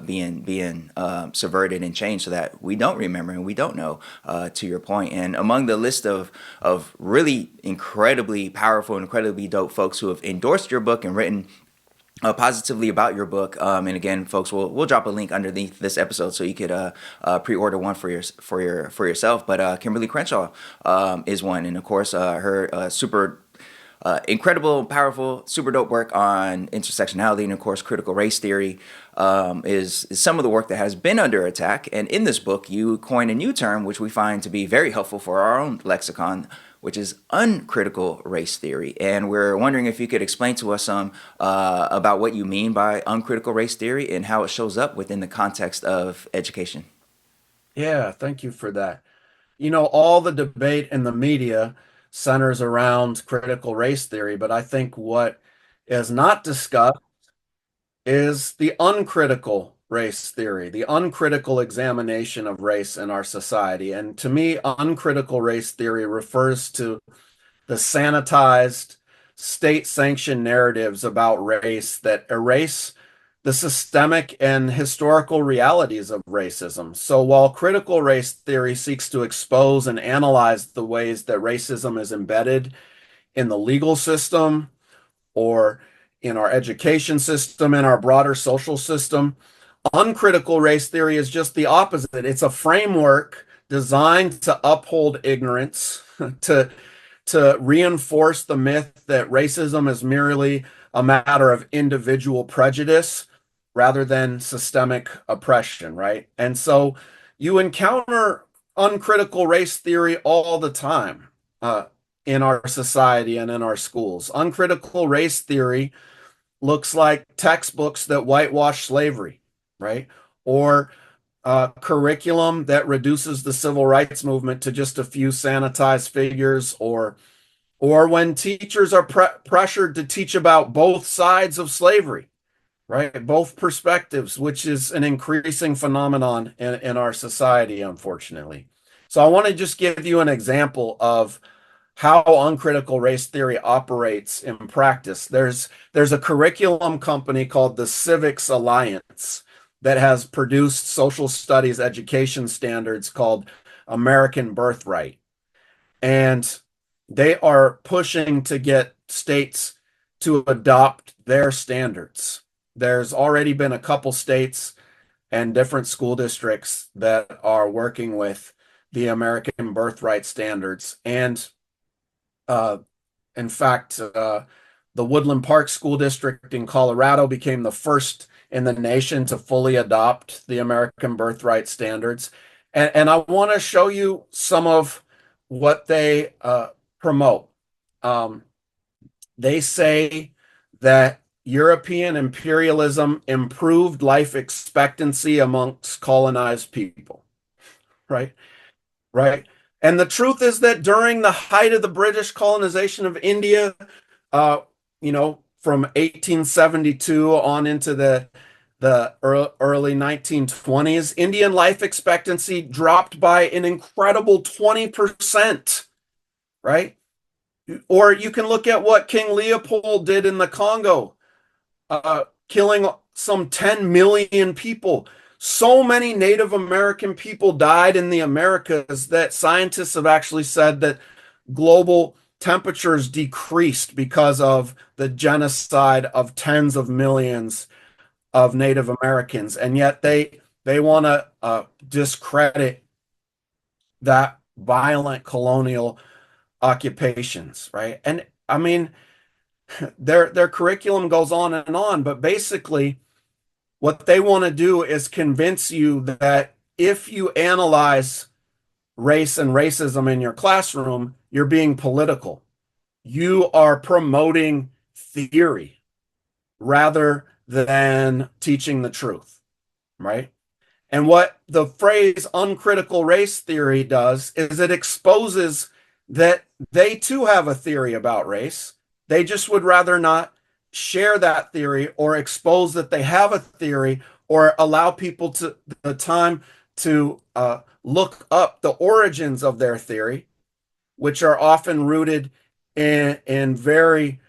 being subverted and changed, so that we don't remember and we don't know. To your point, and among the list of really incredibly powerful, incredibly dope folks who have endorsed your book and written positively about your book, and again, folks, we'll drop a link underneath this episode so you could pre-order one for yourself. But Kimberly Crenshaw is one, and of course, her super incredible, powerful, super dope work on intersectionality and, of course, critical race theory is some of the work that has been under attack. And in this book, you coin a new term, which we find to be very helpful for our own lexicon, which is uncritical race theory. And we're wondering if you could explain to us some about what you mean by uncritical race theory and how it shows up within the context of education. Yeah, thank you for that. You know, all the debate in the media centers around critical race theory, but I think what is not discussed is the uncritical race theory, the uncritical examination of race in our society. And to me, uncritical race theory refers to the sanitized, state-sanctioned narratives about race that erase the systemic and historical realities of racism. So while critical race theory seeks to expose and analyze the ways that racism is embedded in the legal system or in our education system, in our broader social system, uncritical race theory is just the opposite. It's a framework designed to uphold ignorance, to reinforce the myth that racism is merely a matter of individual prejudice rather than systemic oppression, right? And so you encounter uncritical race theory all the time in our society and in our schools. Uncritical race theory looks like textbooks that whitewash slavery, right? or curriculum that reduces the civil rights movement to just a few sanitized figures, or when teachers are pressured to teach about both sides of slavery, right? Both perspectives, which is an increasing phenomenon in our society, unfortunately. So I want to just give you an example of how uncritical race theory operates in practice. There's a curriculum company called the Civics Alliance that has produced social studies education standards called American Birthright. And they are pushing to get states to adopt their standards. There's already been a couple states and different school districts that are working with the American Birthright standards. And in fact, the Woodland Park School District in Colorado became the first in the nation to fully adopt the American Birthright standards. And I want to show you some of what they promote. They say that European imperialism improved life expectancy amongst colonized people, right? Right. And the truth is that during the height of the British colonization of India, uh, from 1872 on into the early 1920s, Indian life expectancy dropped by an incredible 20%, right? Or you can look at what King Leopold did in the Congo, killing some 10 million people. So many Native American people died in the Americas that scientists have actually said that global temperatures decreased because of the genocide of tens of millions of Native Americans. And yet they want to discredit that violent colonial occupations, right? And I mean, their curriculum goes on, but basically what they want to do is convince you that if you analyze race and racism in your classroom, you're being political. You are promoting theory rather than teaching the truth, right? And what the phrase uncritical race theory does is it exposes that they too have a theory about race. They just would rather not share that theory or expose that they have a theory or allow people to the time to look up the origins of their theory, which are often rooted in very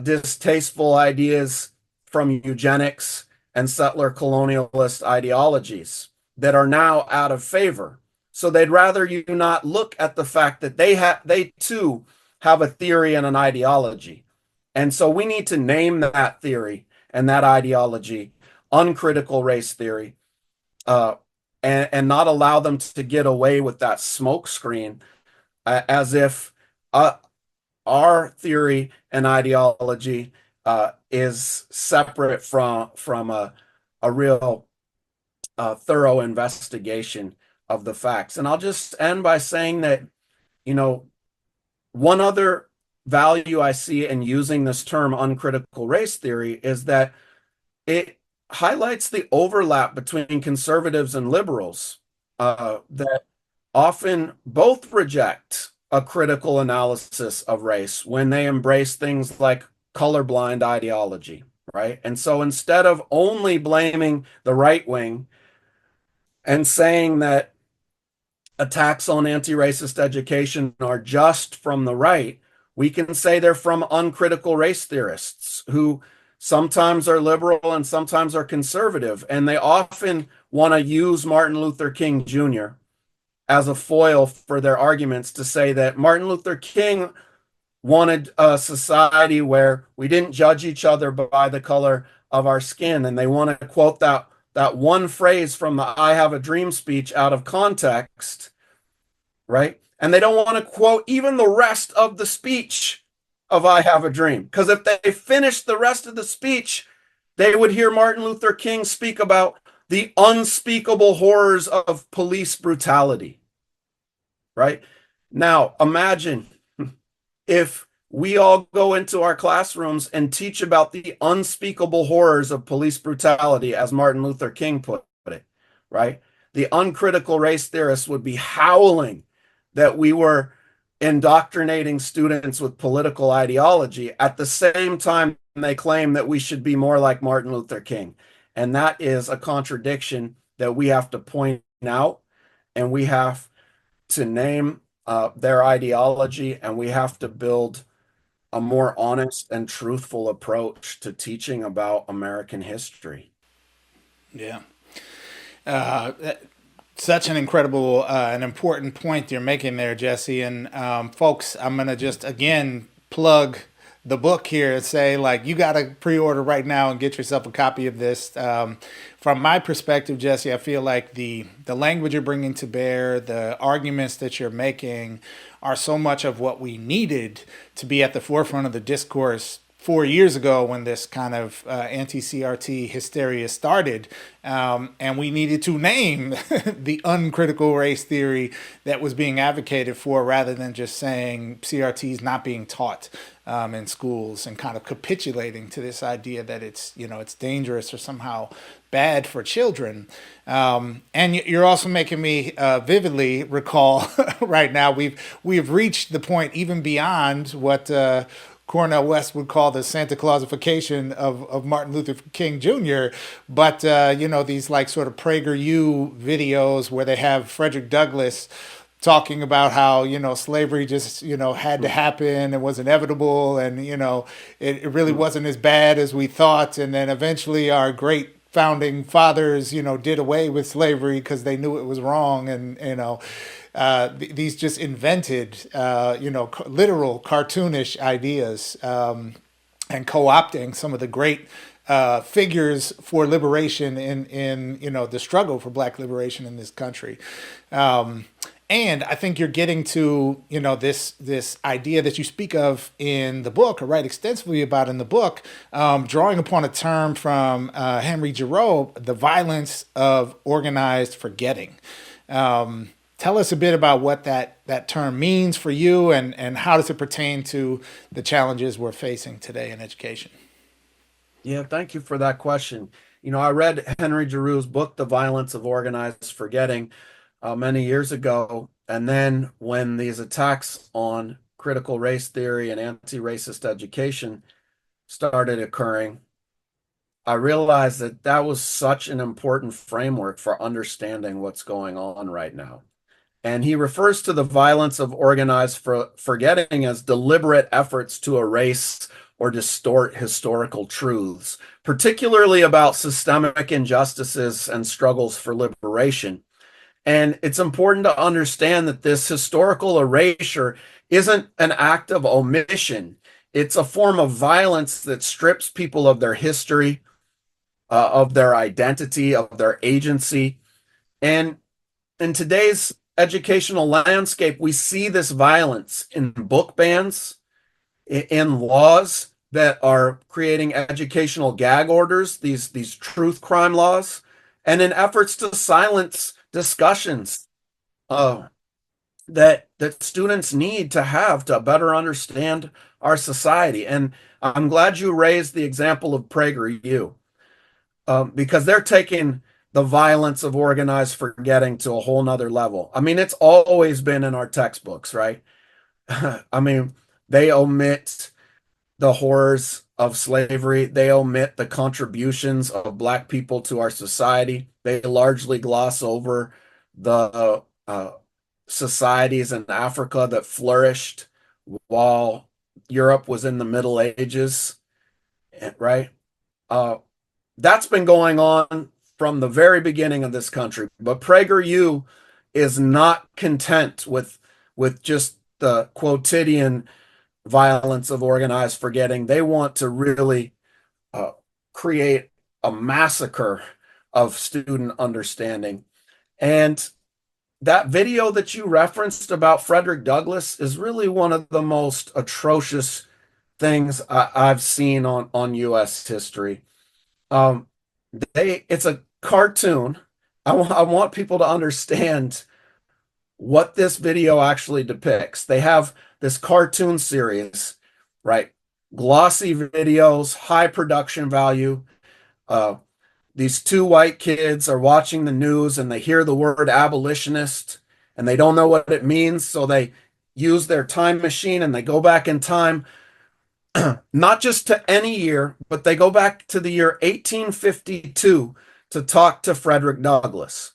distasteful ideas from eugenics and settler colonialist ideologies that are now out of favor. So they'd rather you not look at the fact that they too have a theory and an ideology. And so we need to name that theory and that ideology uncritical race theory, and not allow them to get away with that smokescreen as if our theory and ideology is separate from a real thorough investigation of the facts. And I'll just end by saying that, one other value I see in using this term uncritical race theory is that it highlights the overlap between conservatives and liberals that often both reject a critical analysis of race when they embrace things like colorblind ideology, right? And so instead of only blaming the right wing and saying that attacks on anti-racist education are just from the right, we can say they're from uncritical race theorists who sometimes are liberal and sometimes are conservative. And they often want to use Martin Luther King Jr. as a foil for their arguments to say that Martin Luther King wanted a society where we didn't judge each other by the color of our skin. And they want to quote that one phrase from the I Have a Dream speech out of context, right? And they don't want to quote even the rest of the speech of I Have a Dream. Because if they finished the rest of the speech, they would hear Martin Luther King speak about the unspeakable horrors of police brutality, right? Now, imagine if we all go into our classrooms and teach about the unspeakable horrors of police brutality, as Martin Luther King put it. right? The uncritical race theorists would be howling that we were indoctrinating students with political ideology at the same time they claim that we should be more like Martin Luther King. And that is a contradiction that we have to point out, and we have to name their ideology, and we have to build a more honest and truthful approach to teaching about American history. Yeah. Uh, Such an incredible and important point you're making there, Jesse. And folks, I'm going to just again plug the book here and say, like, you got to pre-order right now and get yourself a copy of this. From my perspective, Jesse, I feel like the language you're bringing to bear, the arguments that you're making are so much of what we needed to be at the forefront of the discourse 4 years ago when this kind of anti-CRT hysteria started. And we needed to name the uncritical race theory that was being advocated for, rather than just saying CRT is not being taught in schools, and kind of capitulating to this idea that it's, it's dangerous or somehow bad for children. And you're also making me vividly recall right now we've reached the point even beyond what Cornel West would call the Santa Clausification of Martin Luther King Jr. But, these like sort of PragerU videos where they have Frederick Douglass talking about how, slavery just, had to happen and was inevitable. And, it really wasn't as bad as we thought. And then eventually our great founding fathers, did away with slavery because they knew it was wrong. And, these just invented, literal cartoonish ideas, and co-opting some of the great figures for liberation in the struggle for Black liberation in this country. And I think you're getting to, this idea that you speak of in the book, or write extensively about in the book, drawing upon a term from Henry Giroux, the violence of organized forgetting. Tell us a bit about what that term means for you, and how does it pertain to the challenges we're facing today in education? Yeah, thank you for that question. I read Henry Giroux's book, The Violence of Organized Forgetting, many years ago. And then when these attacks on critical race theory and anti-racist education started occurring, I realized that that was such an important framework for understanding what's going on right now. And he refers to the violence of organized forgetting as deliberate efforts to erase or distort historical truths, particularly about systemic injustices and struggles for liberation. And it's important to understand that this historical erasure isn't an act of omission. It's a form of violence that strips people of their history, of their identity, of their agency. And in today's educational landscape, we see this violence in book bans, in laws that are creating educational gag orders, these truth crime laws, and in efforts to silence discussions that students need to have to better understand our society. And I'm glad you raised the example of PragerU, because they're taking the violence of organized forgetting to a whole nother level. I mean, it's always been in our textbooks, right? I mean, they omit the horrors of slavery. They omit the contributions of Black people to our society. They largely gloss over the societies in Africa that flourished while Europe was in the Middle Ages, right? That's been going on from the very beginning of this country. But PragerU is not content with just the quotidian violence of organized forgetting. They want to really create a massacre of student understanding. And that video that you referenced about Frederick Douglass is really one of the most atrocious things I've seen on U.S. history. It's a cartoon. I want people to understand what this video actually depicts. They have this cartoon series, right? Glossy videos, high production value. these two white kids are watching the news and they hear the word abolitionist and they don't know what it means. So they use their time machine and they go back in time, not just to any year, but they go back to the year 1852 to talk to Frederick Douglass,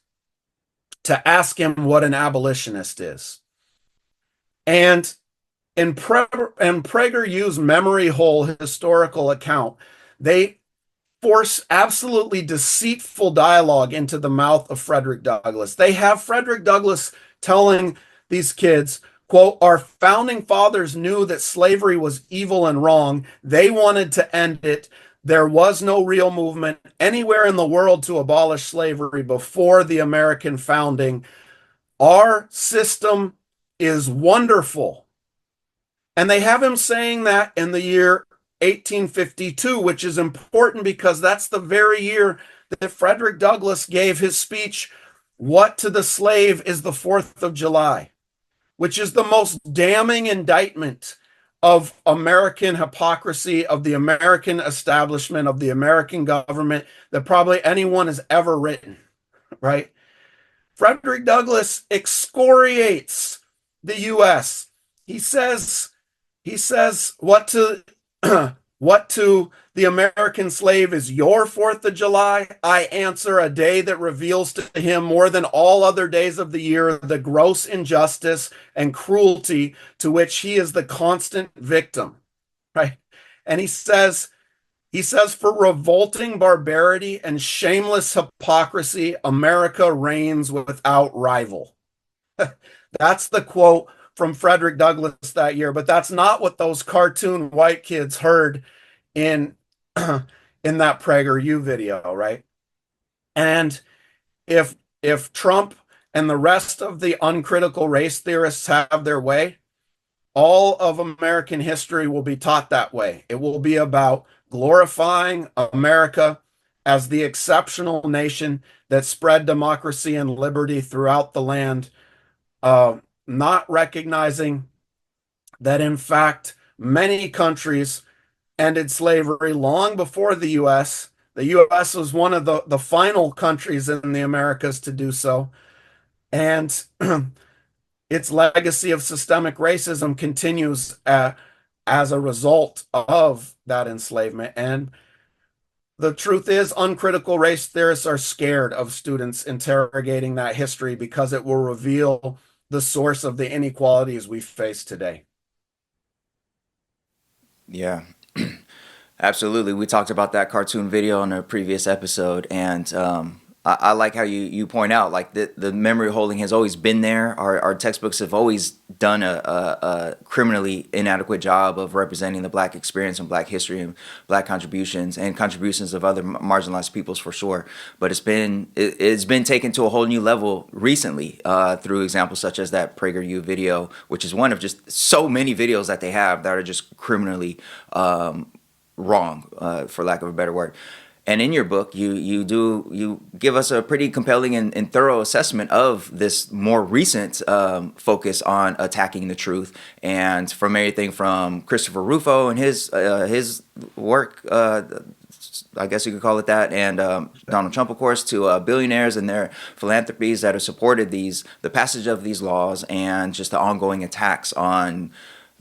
to ask him what an abolitionist is. And in PragerU's memory hole historical account, they force absolutely deceitful dialogue into the mouth of Frederick Douglass. They have Frederick Douglass telling these kids, quote, "Our founding fathers knew that slavery was evil and wrong. They wanted to end it. There was no real movement anywhere in the world to abolish slavery before the American founding. Our system is wonderful." And they have him saying that in the year 1852, which is important because that's the very year that Frederick Douglass gave his speech, "What to the Slave is the 4th of July," which is the most damning indictment of American hypocrisy, of the American establishment, of the American government that probably anyone has ever written, right? Frederick Douglass excoriates the U.S. He says what to what to the American slave is your 4th of July? I answer, a day that reveals to him more than all other days of the year the gross injustice and cruelty to which he is the constant victim. Right? And he says, for revolting barbarity and shameless hypocrisy, America reigns without rival. That's the quote from Frederick Douglass that year, but that's not what those cartoon white kids heard in in that PragerU video, right? And if Trump and the rest of the uncritical race theorists have their way, all of American history will be taught that way. It will be about glorifying America as the exceptional nation that spread democracy and liberty throughout the land, not recognizing that, in fact, many countries ended slavery long before the U.S. The U.S. was one of the final countries in the Americas to do so. And its legacy of systemic racism continues as a result of that enslavement. And the truth is, uncritical race theorists are scared of students interrogating that history because it will reveal the source of the inequalities we face today. Yeah, absolutely. We talked about that cartoon video in a previous episode, and I like how you point out, like, the memory holding has always been there. Our textbooks have always done a criminally inadequate job of representing the Black experience and Black history and Black contributions and contributions of other marginalized peoples, for sure. But it's been taken to a whole new level recently through examples such as that PragerU video, which is one of just so many videos that they have that are just criminally wrong, for lack of a better word. And in your book, you give us a pretty compelling and thorough assessment of this more recent focus on attacking the truth, and from everything from Christopher Rufo and his work, I guess you could call it that, and Donald Trump, of course, to billionaires and their philanthropies that have supported the passage of these laws, and just the ongoing attacks on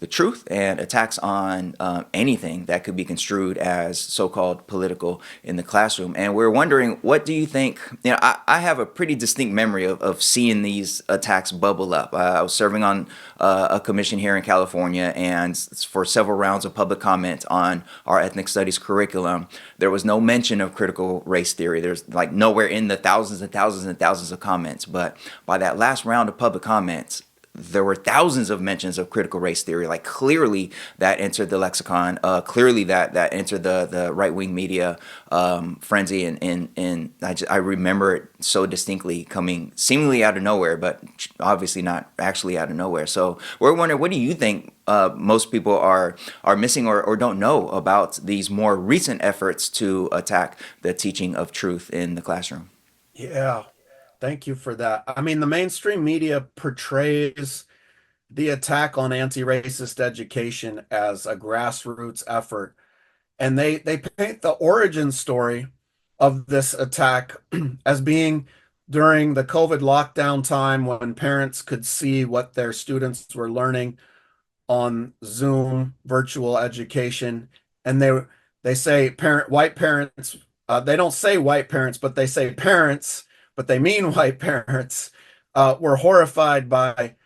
the truth and attacks on anything that could be construed as so-called political in the classroom. And we're wondering, what do you think? I have a pretty distinct memory of seeing these attacks bubble up. I was serving on a commission here in California, and for several rounds of public comment on our ethnic studies curriculum, there was no mention of critical race theory. There's like nowhere in the thousands and thousands and thousands of comments. But by that last round of public comments, there were thousands of mentions of critical race theory. Like, clearly that entered the lexicon. Clearly that entered the right-wing media frenzy. And I remember it so distinctly, coming seemingly out of nowhere, but obviously not actually out of nowhere. So we're wondering, what do you think most people are missing or don't know about these more recent efforts to attack the teaching of truth in the classroom? Yeah. Thank you for that. I mean, the mainstream media portrays the attack on anti-racist education as a grassroots effort, and they paint the origin story of this attack as being during the COVID lockdown time when parents could see what their students were learning on Zoom virtual education. And they say white parents, they don't say white parents, but they say parents, but they mean white parents, were horrified by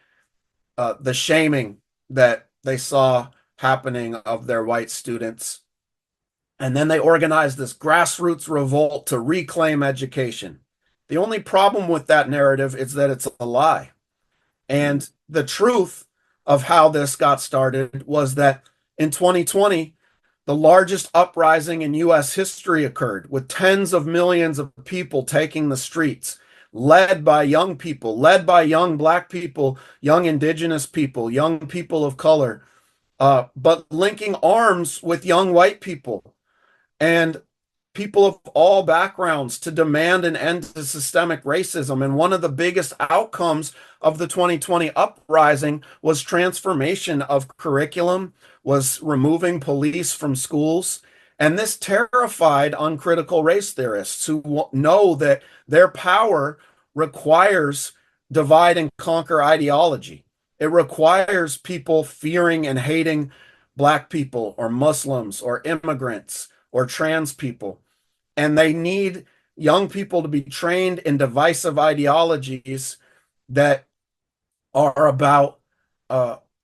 the shaming that they saw happening of their white students. And then they organized this grassroots revolt to reclaim education. The only problem with that narrative is that it's a lie. And the truth of how this got started was that in 2020, the largest uprising in US history occurred, with tens of millions of people taking the streets, led by young people, led by young Black people, young Indigenous people, young people of color, but linking arms with young white people and people of all backgrounds to demand an end to systemic racism. And one of the biggest outcomes of the 2020 uprising was transformation of curriculum, was removing police from schools. And this terrified uncritical race theorists who know that their power requires divide and conquer ideology. It requires people fearing and hating Black people or Muslims or immigrants or trans people. And they need young people to be trained in divisive ideologies that are about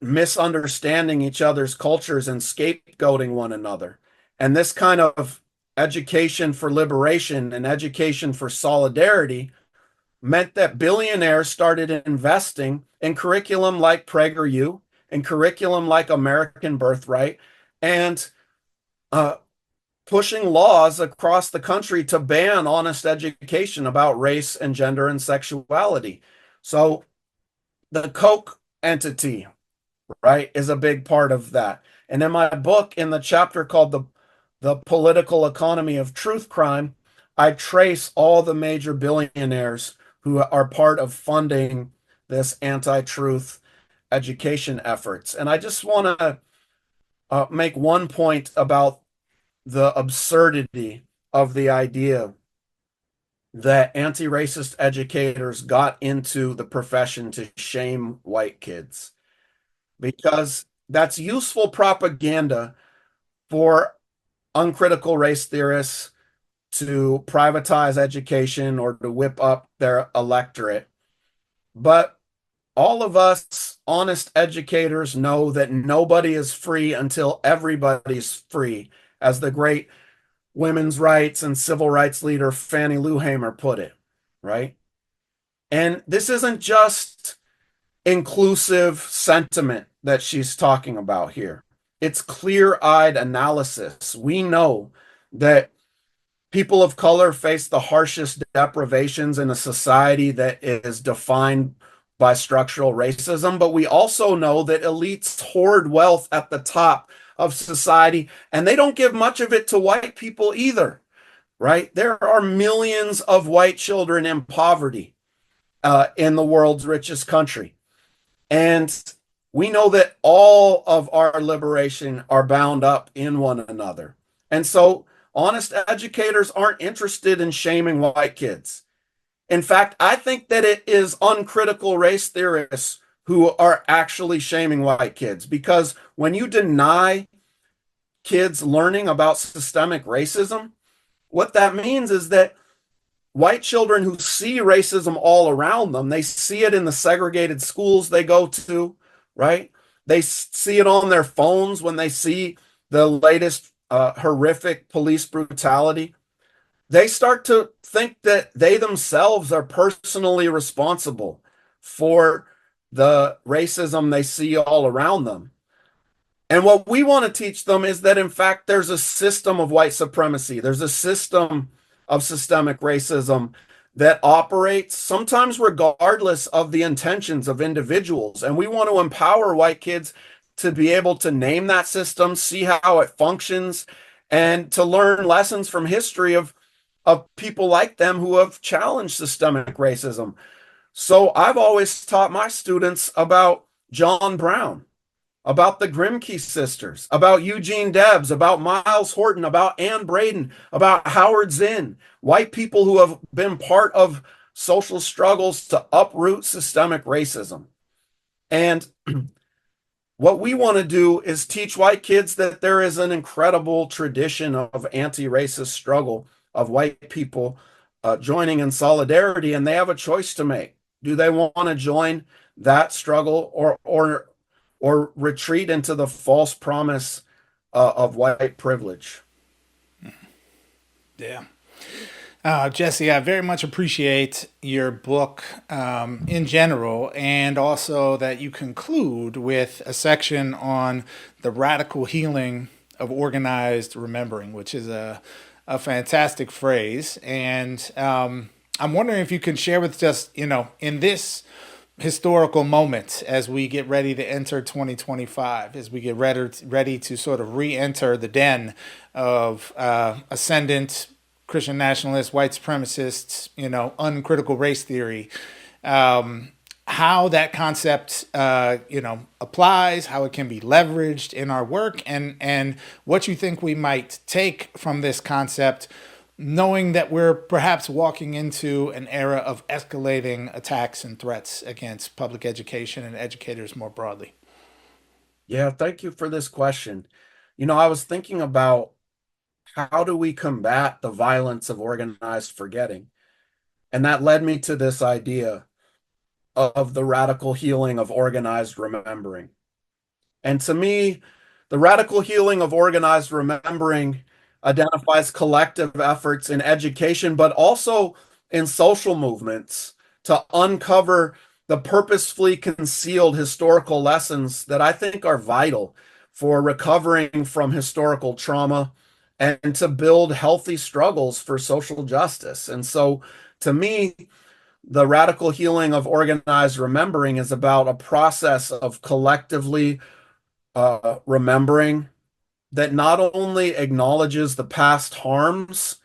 misunderstanding each other's cultures and scapegoating one another. And this kind of education for liberation and education for solidarity meant that billionaires started investing in curriculum like PragerU and curriculum like American Birthright and pushing laws across the country to ban honest education about race and gender and sexuality. So the Koch entity, right, is a big part of that. And in my book, in the chapter called the Political Economy of Truth Crime, I trace all the major billionaires who are part of funding this anti-truth education efforts. And I just want to make one point about the absurdity of the idea that anti-racist educators got into the profession to shame white kids, because that's useful propaganda for uncritical race theorists to privatize education or to whip up their electorate. But all of us honest educators know that nobody is free until everybody's free, as the great women's rights and civil rights leader Fannie Lou Hamer put it, right? And this isn't just inclusive sentiment that she's talking about here. It's clear-eyed analysis. We know that people of color face the harshest deprivations in a society that is defined by structural racism, but we also know that elites hoard wealth at the top of society, and they don't give much of it to white people either, right? There are millions of white children in poverty in the world's richest country. And we know that all of our liberation are bound up in one another. And so honest educators aren't interested in shaming white kids. In fact, I think that it is uncritical race theorists who are actually shaming white kids, because when you deny kids learning about systemic racism, what that means is that white children who see racism all around them, they see it in the segregated schools they go to, right? They see it on their phones when they see the latest horrific police brutality. They start to think that they themselves are personally responsible for the racism they see all around them. And what we want to teach them is that, in fact, there's a system of white supremacy. There's a system of systemic racism that operates sometimes regardless of the intentions of individuals. And we want to empower white kids to be able to name that system, see how it functions, and to learn lessons from history of people like them who have challenged systemic racism. So I've always taught my students about John Brown, about the Grimke sisters, about Eugene Debs, about Miles Horton, about Ann Braden, about Howard Zinn, white people who have been part of social struggles to uproot systemic racism. And what we want to do is teach white kids that there is an incredible tradition of anti-racist struggle of white people joining in solidarity, and they have a choice to make. Do they want to join that struggle or retreat into the false promise of white privilege? Yeah. Jesse, I very much appreciate your book in general, and also that you conclude with a section on the radical healing of organized remembering, which is a fantastic phrase. And I'm wondering if you can share with us, in this historical moment as we get ready to enter 2025, as we get ready to sort of re-enter the den of ascendant Christian nationalists, white supremacists, uncritical race theory, how that concept, applies, how it can be leveraged in our work, and what you think we might take from this concept, knowing that we're perhaps walking into an era of escalating attacks and threats against public education and educators more broadly. Yeah, thank you for this question. I was thinking about how do we combat the violence of organized forgetting? And that led me to this idea of the radical healing of organized remembering. And to me, the radical healing of organized remembering identifies collective efforts in education, but also in social movements to uncover the purposefully concealed historical lessons that I think are vital for recovering from historical trauma and to build healthy struggles for social justice. And so, to me, the radical healing of organized remembering is about a process of collectively remembering that not only acknowledges the past harms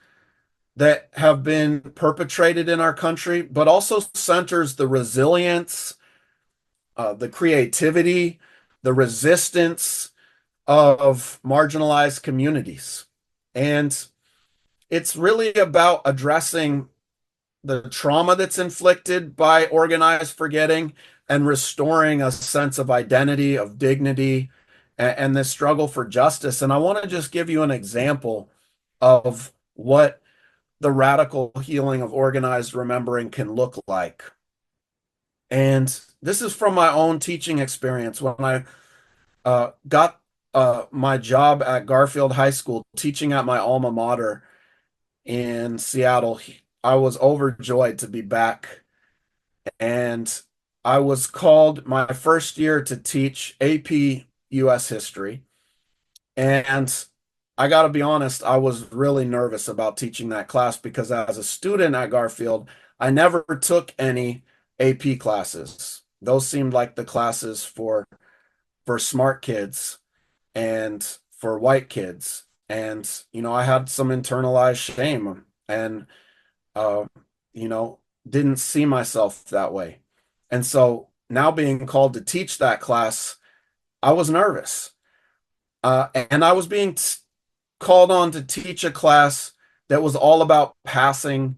that have been perpetrated in our country, but also centers the resilience, the creativity, the resistance of marginalized communities. And it's really about addressing the trauma that's inflicted by organized forgetting and restoring a sense of identity, of dignity, and this struggle for justice. And I want to just give you an example of what the radical healing of organized remembering can look like. And this is from my own teaching experience. When I got my job at Garfield High School, teaching at my alma mater in Seattle, I was overjoyed to be back. And I was called my first year to teach AP US history. And I got to be honest, I was really nervous about teaching that class because as a student at Garfield, I never took any AP classes. Those seemed like the classes for smart kids and for white kids. And, I had some internalized shame and, didn't see myself that way. And so now being called to teach that class, I was nervous. And I was being called on to teach a class that was all about passing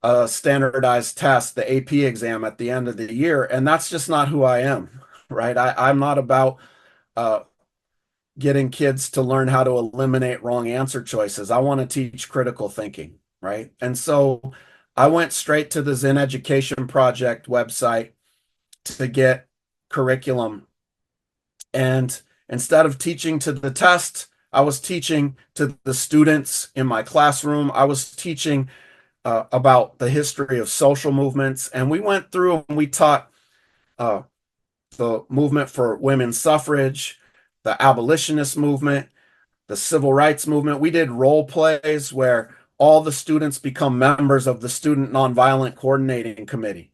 a standardized test, the AP exam at the end of the year. And that's just not who I am, right? I'm not about getting kids to learn how to eliminate wrong answer choices. I want to teach critical thinking, right? And so I went straight to the Zinn Education Project website to get curriculum. And instead of teaching to the test, I was teaching to the students in my classroom. I was teaching about the history of social movements. And we went through and we taught the movement for women's suffrage, the abolitionist movement, the civil rights movement. We did role plays where all the students become members of the Student Nonviolent Coordinating Committee.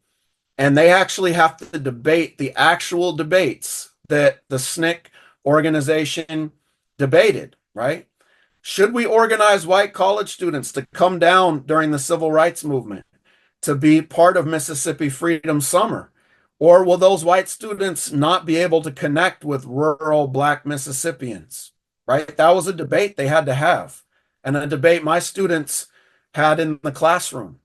And they actually have to debate the actual debates that the SNCC organization debated, right? Should we organize white college students to come down during the civil rights movement, to be part of Mississippi Freedom Summer? Or will those white students not be able to connect with rural Black Mississippians? Right? That was a debate they had to have, and a debate my students had in the classroom.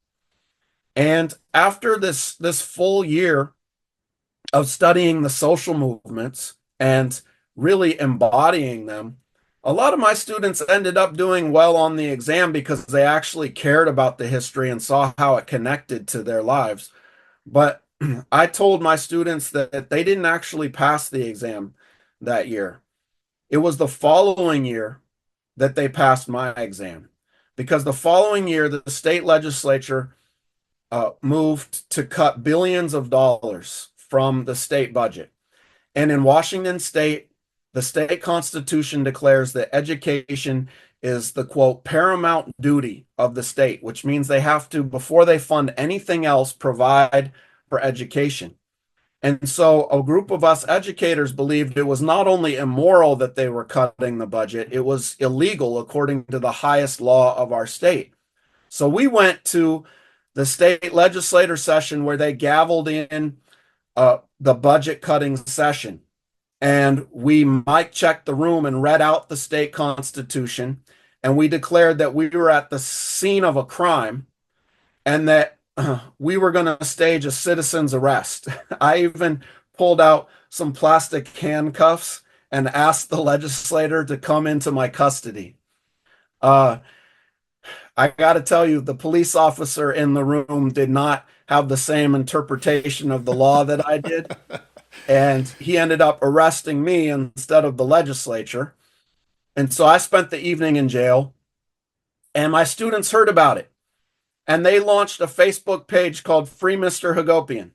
And after this full year of studying the social movements and really embodying them, a lot of my students ended up doing well on the exam because they actually cared about the history and saw how it connected to their lives. But I told my students that they didn't actually pass the exam that year. It was the following year that they passed my exam, because the following year the state legislature moved to cut billions of dollars from the state budget. And in Washington state, the state constitution declares that education is the, quote, paramount duty of the state, which means they have to, before they fund anything else, provide for education. And so a group of us educators believed it was not only immoral that they were cutting the budget, it was illegal according to the highest law of our state. So we went to the state legislature session where they gavelled in the budget cutting session. And we mic checked the room and read out the state constitution. And we declared that we were at the scene of a crime and that we were going to stage a citizen's arrest. I even pulled out some plastic handcuffs and asked the legislator to come into my custody. I got to tell you, the police officer in the room did not have the same interpretation of the law that I did. And he ended up arresting me instead of the legislature. And so I spent the evening in jail, and my students heard about it. And they launched a Facebook page called Free Mr. Hagopian.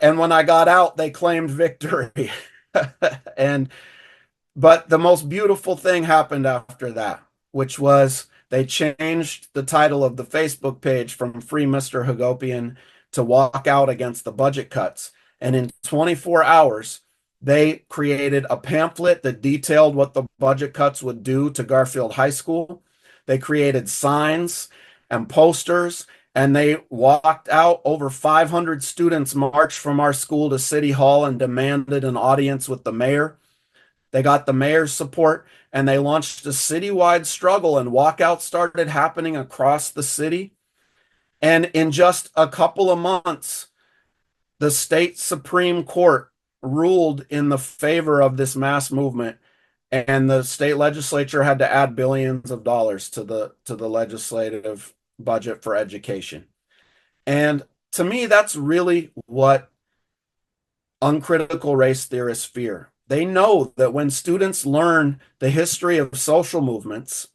And when I got out, they claimed victory. But the most beautiful thing happened after that, which was they changed the title of the Facebook page from Free Mr. Hagopian to Walk Out Against the Budget Cuts. And in 24 hours, they created a pamphlet that detailed what the budget cuts would do to Garfield High School. They created signs and posters, and they walked out. Over 500 students marched from our school to City Hall and demanded an audience with the mayor. They got the mayor's support, and they launched a citywide struggle, and walkouts started happening across the city. And in just a couple of months, the state Supreme Court ruled in the favor of this mass movement, and the state legislature had to add billions of dollars to the legislative budget for education. And to me, that's really what uncritical race theorists fear. They know that when students learn the history of social movements,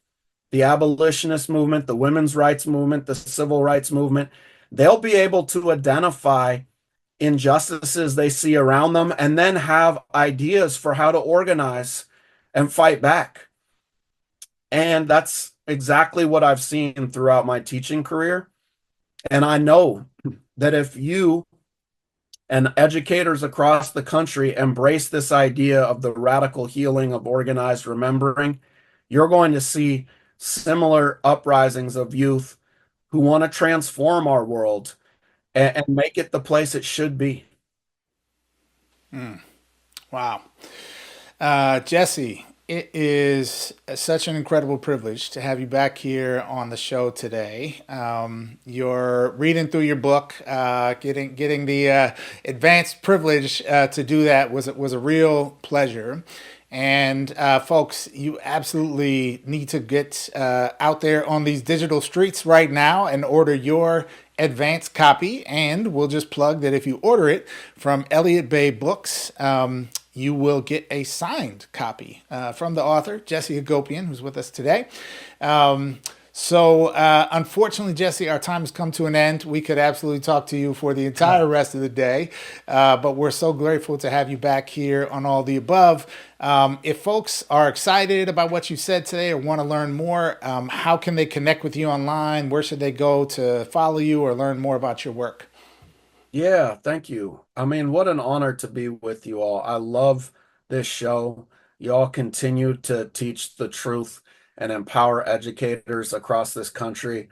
the abolitionist movement, the women's rights movement, the civil rights movement, they'll be able to identify injustices they see around them and then have ideas for how to organize and fight back. And that's exactly what I've seen throughout my teaching career. And I know that if you and educators across the country embrace this idea of the radical healing of organized remembering, you're going to see similar uprisings of youth who want to transform our world and make it the place it should be. Wow. Jesse, it is such an incredible privilege to have you back here on the show today. You're reading through your book, getting the advanced privilege to do that was a real pleasure. And folks, you absolutely need to get out there on these digital streets right now and order your advanced copy. And we'll just plug that if you order it from Elliott Bay Books, you will get a signed copy from the author, Jesse Hagopian, who's with us today. Unfortunately, Jesse, our time has come to an end. We could absolutely talk to you for the entire rest of the day, but we're so grateful to have you back here on All the Above. If folks are excited about what you said today or want to learn more, how can they connect with you online? Where should they go to follow you or learn more about your work? Yeah, thank you. I mean, what an honor to be with you all. I love this show. You all continue to teach the truth and empower educators across this country.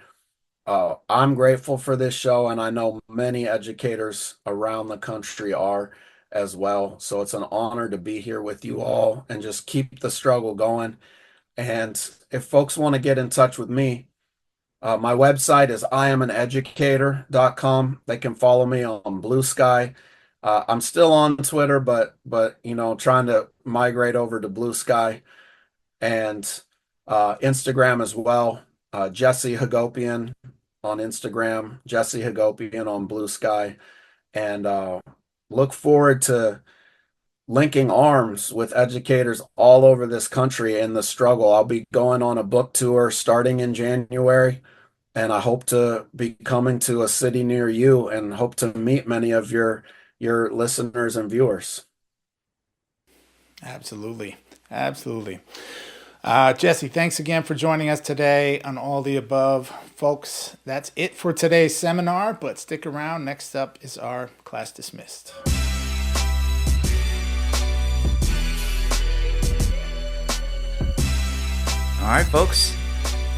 I'm grateful for this show, and I know many educators around the country are as well. So it's an honor to be here with you all and just keep the struggle going. And if folks want to get in touch with me, my website is IamAnEducator.com. They can follow me on Blue Sky. I'm still on Twitter, but trying to migrate over to Blue Sky and Instagram as well. Jesse Hagopian on Instagram, Jesse Hagopian on Blue Sky, and look forward to linking arms with educators all over this country in the struggle. I'll be going on a book tour starting in January, and I hope to be coming to a city near you and hope to meet many of your listeners and viewers. Absolutely. Absolutely. Jesse, thanks again for joining us today on All the Above. Folks, that's it for today's seminar, but stick around. Next up is our class dismissed. All right, folks,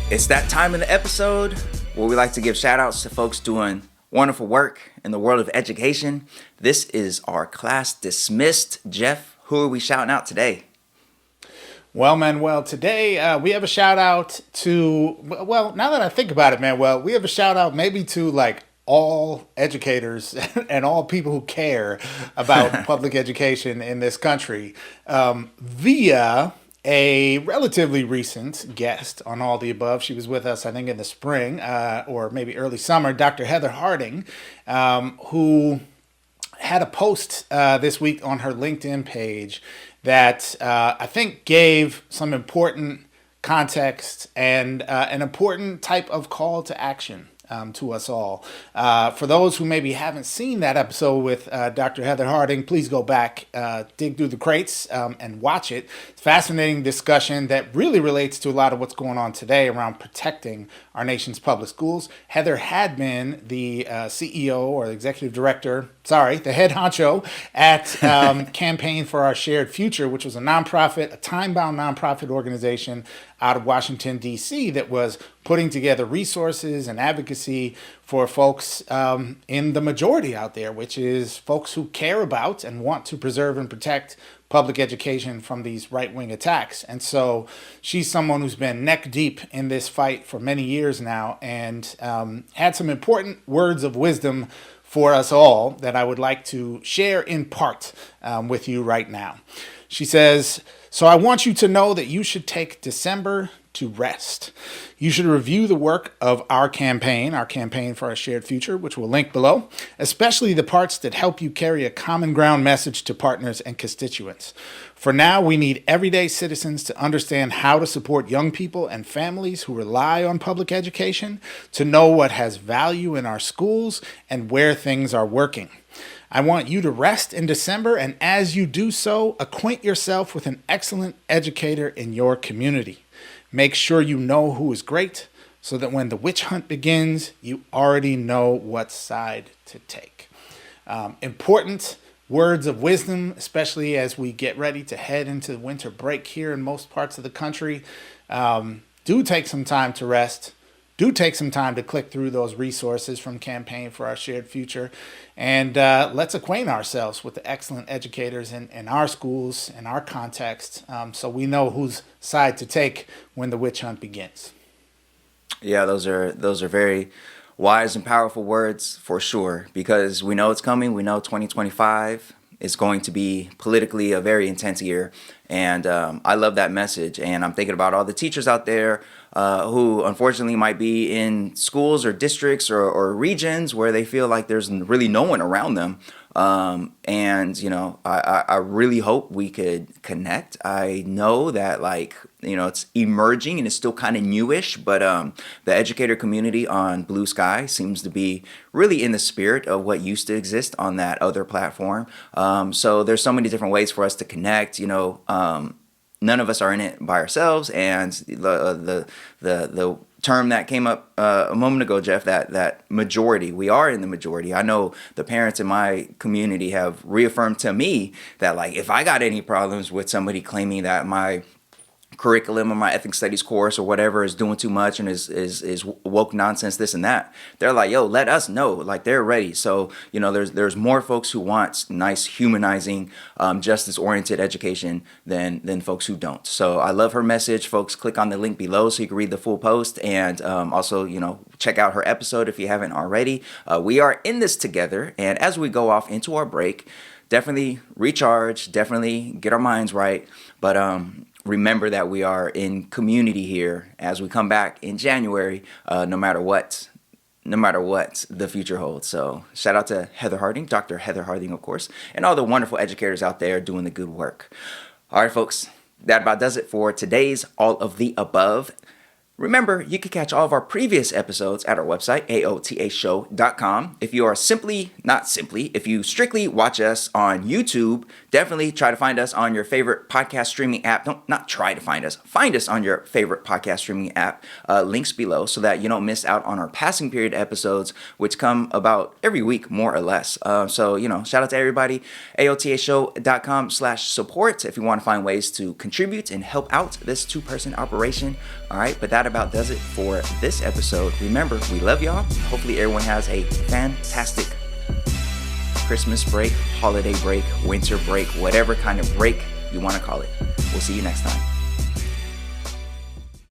it's that time in the episode where we like to give shout outs to folks doing wonderful work in the world of education. This is our class dismissed. Jeff, who are we shouting out today? Well, Manuel, today we have a shout out to, well, now that I think about it, Manuel, we have a shout out maybe to like all educators and all people who care about public education in this country via a relatively recent guest on All the Above. She was with us, I think, in the spring or maybe early summer, Dr. Heather Harding, who had a post this week on her LinkedIn page that I think gave some important context and an important type of call to action to us all. For those who maybe haven't seen that episode with Dr. Heather Harding, please go back, dig through the crates and watch it. It's a fascinating discussion that really relates to a lot of what's going on today around protecting our nation's public schools. Heather had been the CEO or the executive director, the head honcho at Campaign for Our Shared Future, which was a nonprofit, a time-bound nonprofit organization out of Washington, D.C. that was putting together resources and advocacy for folks in the majority out there, which is folks who care about and want to preserve and protect public education from these right-wing attacks. And so she's someone who's been neck deep in this fight for many years now and had some important words of wisdom for us all that I would like to share in part with you right now. She says, "So I want you to know that you should take December to rest. You should review the work of our campaign for our shared future, which we'll link below, especially the parts that help you carry a common ground message to partners and constituents. For now, we need everyday citizens to understand how to support young people and families who rely on public education, to know what has value in our schools and where things are working. I want you to rest in December, and as you do so, acquaint yourself with an excellent educator in your community. Make sure you know who is great, so that when the witch hunt begins, you already know what side to take." Important words of wisdom, especially as we get ready to head into the winter break here in most parts of the country. Do take some time to rest. Do take some time to click through those resources from Campaign for Our Shared Future. And let's acquaint ourselves with the excellent educators in our schools, in our context, so we know whose side to take when the witch hunt begins. Yeah, those are very wise and powerful words for sure, because we know it's coming. We know 2025 is going to be politically a very intense year. And I love that message. And I'm thinking about all the teachers out there who unfortunately might be in schools or districts or regions where they feel like there's really no one around them. And, you know, I really hope we could connect. I know that, like, you know, it's emerging and it's still kind of newish, but the educator community on Blue Sky seems to be really in the spirit of what used to exist on that other platform. So there's so many different ways for us to connect, you know. None of us are in it by ourselves, and the term that came up a moment ago, Jeff, that majority, we are in the majority. I know the parents in my community have reaffirmed to me that, like, if I got any problems with somebody claiming that my curriculum or my ethnic studies course or whatever is doing too much and is woke nonsense, this and that, they're like, yo, let us know. Like, they're ready. So, you know, there's more folks who want nice, humanizing, justice-oriented education than folks who don't. So I love her message. Folks, click on the link below so you can read the full post, and also, you know, check out her episode if you haven't already. We are in this together, and as we go off into our break, definitely recharge, definitely get our minds right, but remember that we are in community here as we come back in January, no matter what the future holds. So shout out to Heather Harding, Dr. Heather Harding, of course, and all the wonderful educators out there doing the good work. All right, folks, that about does it for today's All of the Above. Remember, you can catch all of our previous episodes at our website, aotashow.com. If you strictly watch us on YouTube, definitely try to find us on your favorite podcast streaming app. Not try to find us. Find us on your favorite podcast streaming app. Links below so that you don't miss out on our passing period episodes, which come about every week, more or less. So, you know, shout out to everybody. aotashow.com/support if you want to find ways to contribute and help out this two-person operation. All right, but that about does it for this episode. Remember, we love y'all. Hopefully everyone has a fantastic Christmas break, holiday break, winter break, whatever kind of break you want to call it. We'll see you next time.